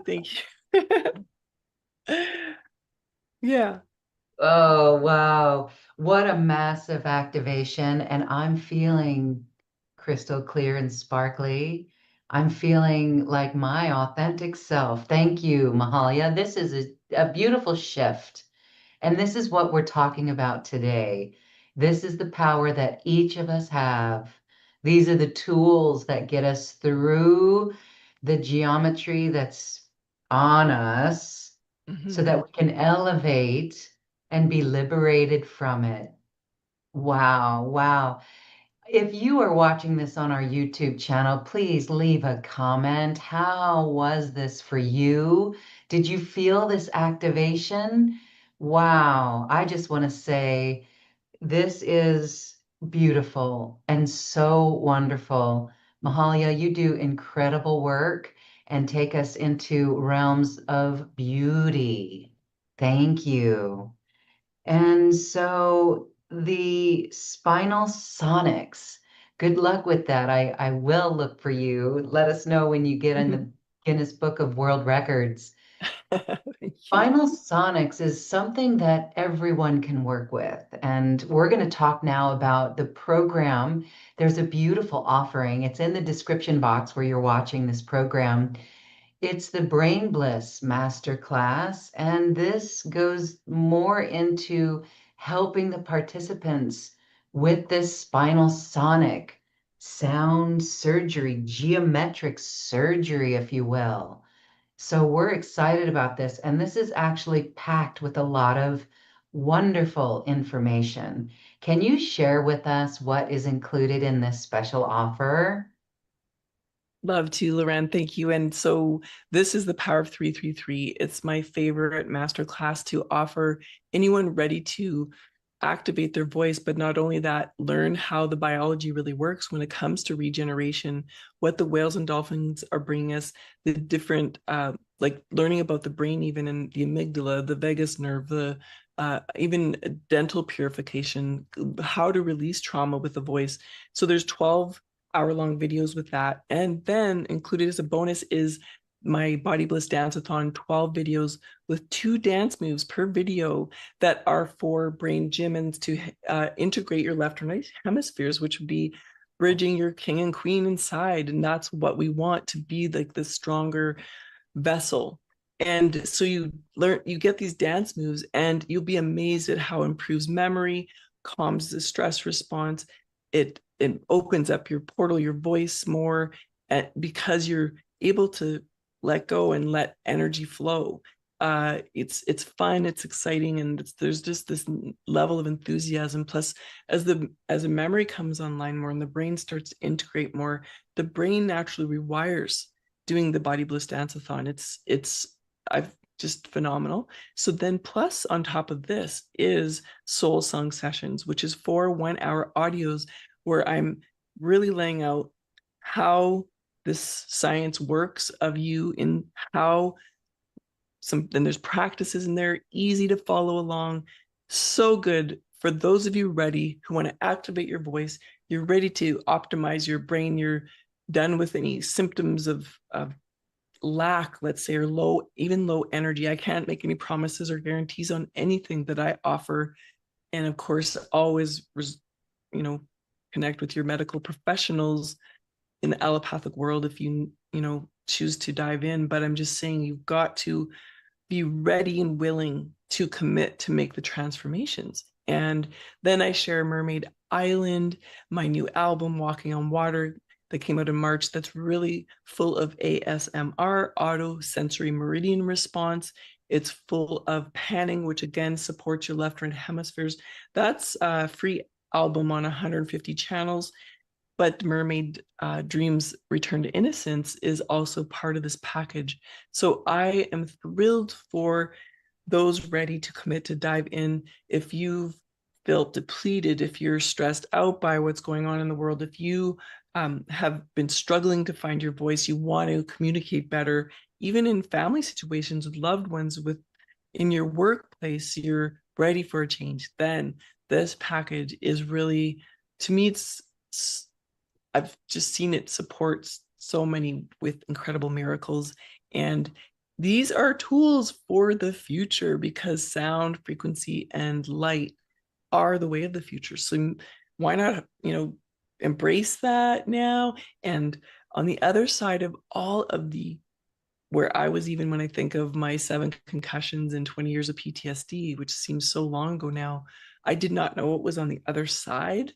Yeah. Oh, wow. What a massive activation. And I'm feeling crystal clear and sparkly. I'm feeling like my authentic self. Thank you, Mahalia. This is a beautiful shift. And this is what we're talking about today. This is the power that each of us have. These are the tools that get us through the geometry that's on us so that we can elevate and be liberated from it. Wow, wow. If you are watching this on our YouTube channel, please leave a comment. How was this for you? Did you feel this activation? Wow. I just want to say this is beautiful and so wonderful. Mahalia, you do incredible work and take us into realms of beauty. Thank you. And so the spinal sonics, good luck with that. I will look for you. Let us know when you get in the Guinness Book of World Records. Spinal sonics is something that everyone can work with. And we're going to talk now about the program. There's a beautiful offering. It's in the description box where you're watching this program. It's the Brain Bliss Masterclass, and this goes more into helping the participants with this spinal sonic sound surgery, geometric surgery, if you will. So we're excited about this, and this is actually packed with a lot of wonderful information. Can you share with us what is included in this special offer? Love to, Loren. Thank you. And so this is the Power of 333. It's my favorite masterclass to offer anyone ready to activate their voice, but not only that, learn how the biology really works when it comes to regeneration, what the whales and dolphins are bringing us, the different, like learning about the brain, even in the amygdala, the vagus nerve, the even dental purification, how to release trauma with the voice. So there's 12-hour-long videos with that. And then included as a bonus is my Body Bliss Dance-a-thon, 12 videos with 2 dance moves per video that are for brain gym and to integrate your left and right hemispheres, which would be bridging your king and queen inside. And that's what we want to be, like the stronger vessel. And so you get these dance moves and you'll be amazed at how it improves memory, calms the stress response. It opens up your portal, your voice more, because you're able to let go and let energy flow. It's fun, it's exciting, and there's just this level of enthusiasm. Plus, as the memory comes online more and the brain starts to integrate more, the brain naturally rewires doing the Body Bliss Dance-a-thon. I've just phenomenal. So then plus on top of this is soul song sessions, which is 4 1-hour audios where I'm really laying out how this science works of you, in how then there's practices in there, easy to follow along. So good for those of you ready who want to activate your voice. You're ready to optimize your brain. You're done with any symptoms of lack, let's say, or even low energy. I can't make any promises or guarantees on anything that I offer. And of course, always, you know, connect with your medical professionals in the allopathic world if you choose to dive in. But I'm just saying, you've got to be ready and willing to commit to make the transformations. And then I share Mermaid Island, my new album, Walking on Water, that came out in March, that's really full of ASMR, auto sensory meridian response. It's full of panning, which again supports your left and right hemispheres. That's a free album on 150 channels. But Mermaid Dreams Return to Innocence is also part of this package. So I am thrilled for those ready to commit to dive in. If you've felt depleted, if you're stressed out by what's going on in the world, if you have been struggling to find your voice, you want to communicate better, even in family situations with loved ones, in your workplace, you're ready for a change, then this package is really, to me, I've just seen it supports so many with incredible miracles. And these are tools for the future, because sound, frequency, and light are the way of the future. So why not, embrace that now? And on the other side of all of where I was, even when I think of my 7 concussions and 20 years of PTSD, which seems so long ago now, I did not know what was on the other side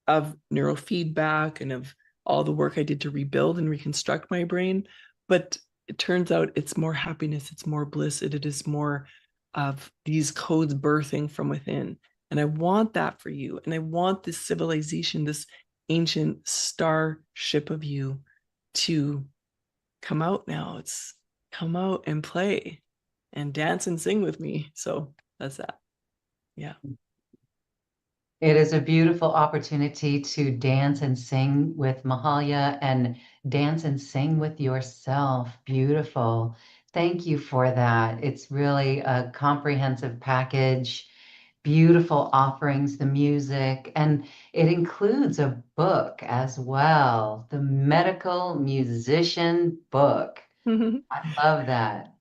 of neurofeedback and of all the work I did to rebuild and reconstruct my brain. But it turns out it's more happiness, it's more bliss, it is more of these codes birthing from within. And I want that for you. And I want this civilization, this ancient starship of you, to come out now. It's come out and play and dance and sing with me. So that's that. Yeah. It is a beautiful opportunity to dance and sing with Mahalia and dance and sing with yourself. Beautiful. Thank you for that. It's really a comprehensive package, beautiful offerings, the music, and it includes a book as well, the Medical Musician book. I love that.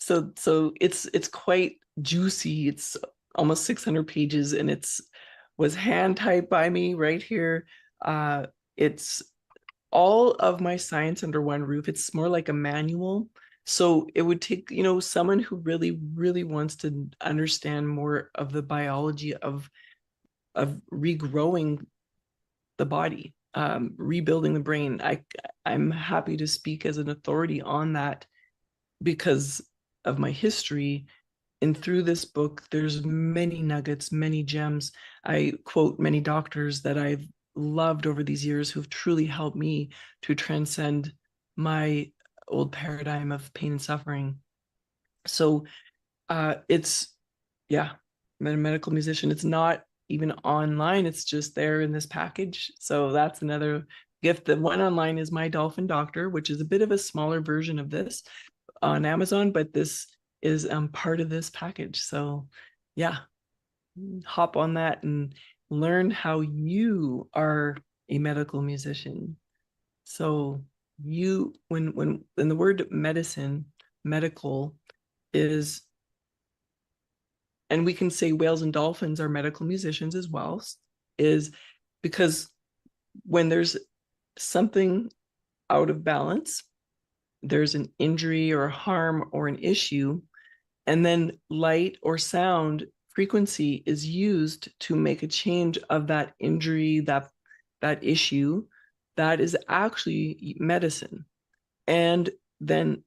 So it's quite juicy. It's almost 600 pages, and it's was hand typed by me right here. It's all of my science under one roof. It's more like a manual. So it would take, someone who really, really wants to understand more of the biology of regrowing the body. rebuilding the brain. I'm happy to speak as an authority on that because of my history. And through this book, there's many nuggets, many gems. I quote many doctors that I've loved over these years who've truly helped me to transcend my old paradigm of pain and suffering. So it's, yeah, I'm a medical musician. It's not even online, it's just there in this package. So that's another gift. The one online is My Dolphin Doctor, which is a bit of a smaller version of this on Amazon, but this is part of this package. So yeah, hop on that and learn how you are a medical musician. So you, when the word medicine, medical is, and we can say whales and dolphins are medical musicians as well, is because when there's something out of balance, there's an injury or a harm or an issue, and then light or sound frequency is used to make a change of that injury, that issue, that is actually medicine. And then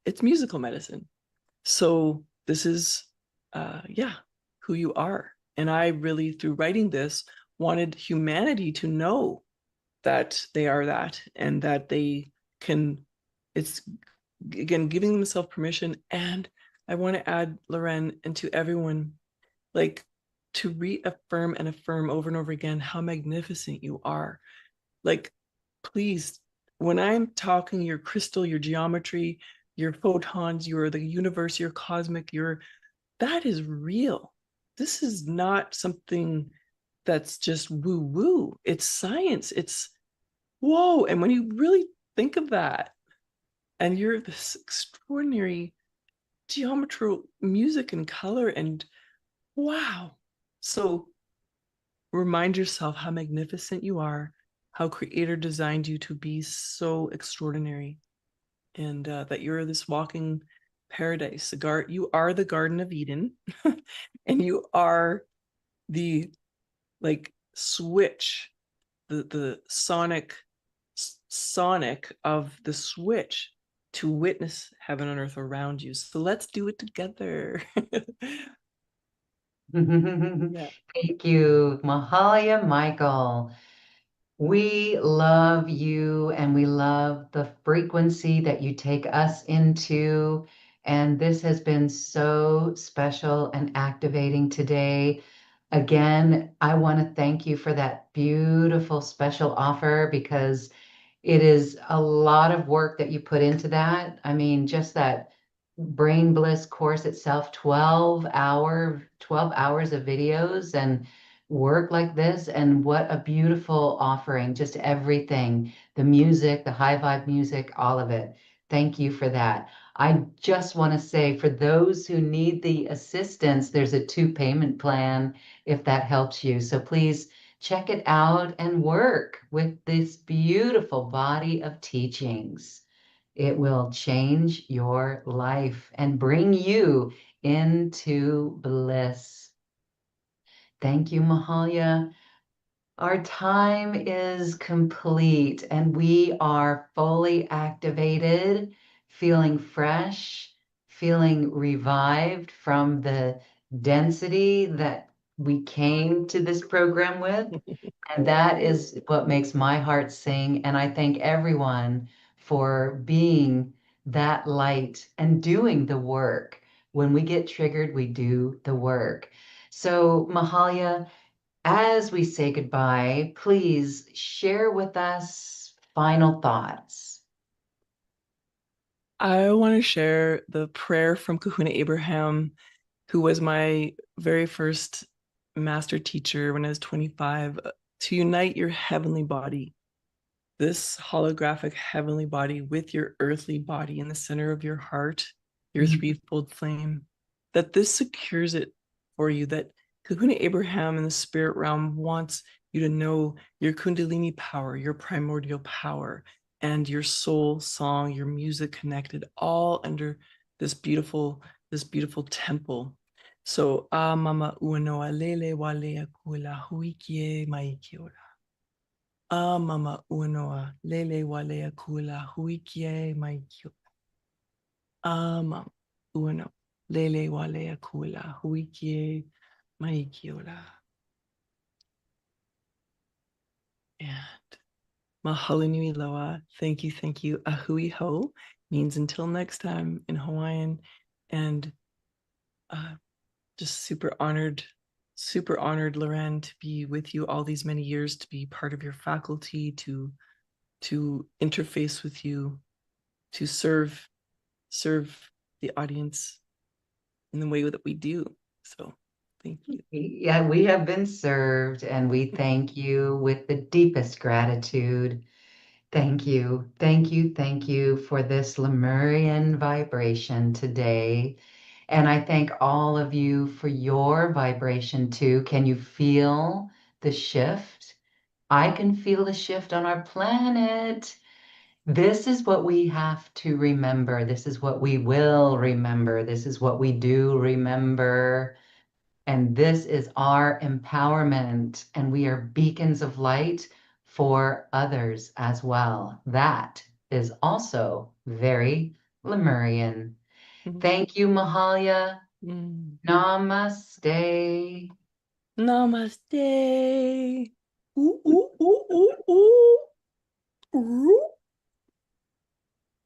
it's musical medicine. So this is yeah, who you are. And I really, through writing this, wanted humanity to know that they are that, and that they can, it's again giving themselves permission. And I want to add, Loren, and to everyone, like, to reaffirm and affirm over and over again how magnificent you are. Like, please, when I'm talking your crystal, your geometry, your photons, your the universe, your cosmic, your, that is real. This is not something that's just woo woo. It's science. It's whoa. And when you really think of that, and you're this extraordinary geometry, music, and color, and wow. So remind yourself how magnificent you are, how Creator designed you to be so extraordinary, and that you're this walking paradise. You are the Garden of Eden, and you are the, like, switch, the sonic of the switch to witness heaven on earth around you. So let's do it together. Yeah. Thank you, Mahalia Michael. We love you and we love the frequency that you take us into. And this has been so special and activating today. Again, I want to thank you for that beautiful special offer because it is a lot of work that you put into that. I mean, just that Brain Bliss course itself, 12 hours of videos and work like this. And what a beautiful offering, just everything, the music, the high vibe music, all of it. Thank you for that. I just want to say for those who need the assistance, there's a 2 payment plan if that helps you. So please check it out and work with this beautiful body of teachings. It will change your life and bring you into bliss. Thank you, Mahalia. Our time is complete and we are fully activated, feeling fresh, feeling revived from the density that we came to this program with. And that is what makes my heart sing. And I thank everyone for being that light and doing the work. When we get triggered, we do the work. So, Mahalia, as we say goodbye, please share with us final thoughts. I want to share the prayer from Kahuna Abraham, who was my very first master teacher when I was 25, to unite your heavenly body, this holographic heavenly body, with your earthly body in the center of your heart, your threefold flame, that this secures it for you, that Kahuna Abraham in the spirit realm wants you to know your Kundalini power, your primordial power, and your soul song, your music connected, all under this beautiful temple. So mama uano alele wale akula huikie maikiora. Mama unoa, lele walea kula, huikie maikio. Mama uno, lele walea kula, huikie maikiola. And mahalo nui loa, thank you, thank you. Ahui ho means until next time in Hawaiian. And just super honored, Loren, to be with you all these many years, to be part of your faculty, to interface with you, to serve the audience in the way that we do. So thank you. Yeah, we have been served, and we thank you with the deepest gratitude. Thank you, thank you, thank you for this Lemurian vibration today. And I thank all of you for your vibration too. Can you feel the shift? I can feel the shift on our planet. This is what we have to remember. This is what we will remember. This is what we do remember. And this is our empowerment. And we are beacons of light for others as well. That is also very Lemurian. Thank you, Mahalia. Namaste. Namaste. Ooh, ooh, ooh, ooh, ooh.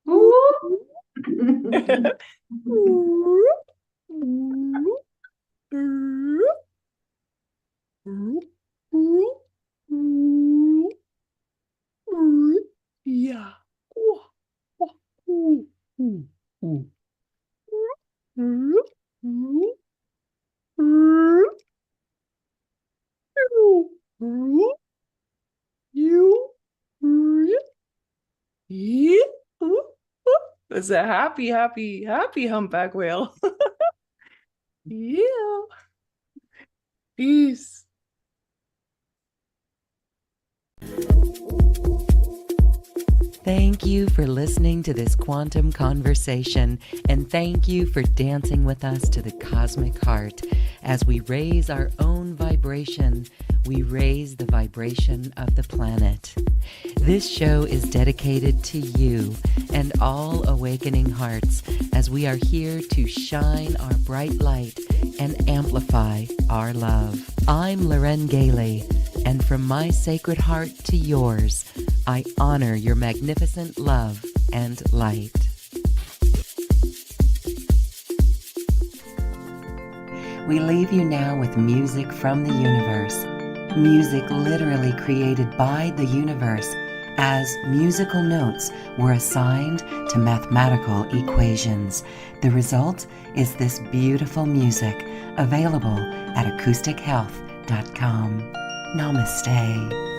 Ooh. Ooh. Yeah. It's a happy humpback whale. Yeah. Peace. Thank you for listening to this quantum conversation, and thank you for dancing with us to the cosmic heart. As we raise our own vibration, we raise the vibration of the planet. This show is dedicated to you and all awakening hearts, as we are here to shine our bright light and amplify our love. I'm Loren Gailey, and from my sacred heart to yours, I honor your magnificent love and light. We leave you now with music from the universe. Music literally created by the universe, as musical notes were assigned to mathematical equations. The result is this beautiful music, available at acoustichealth.com. Namaste.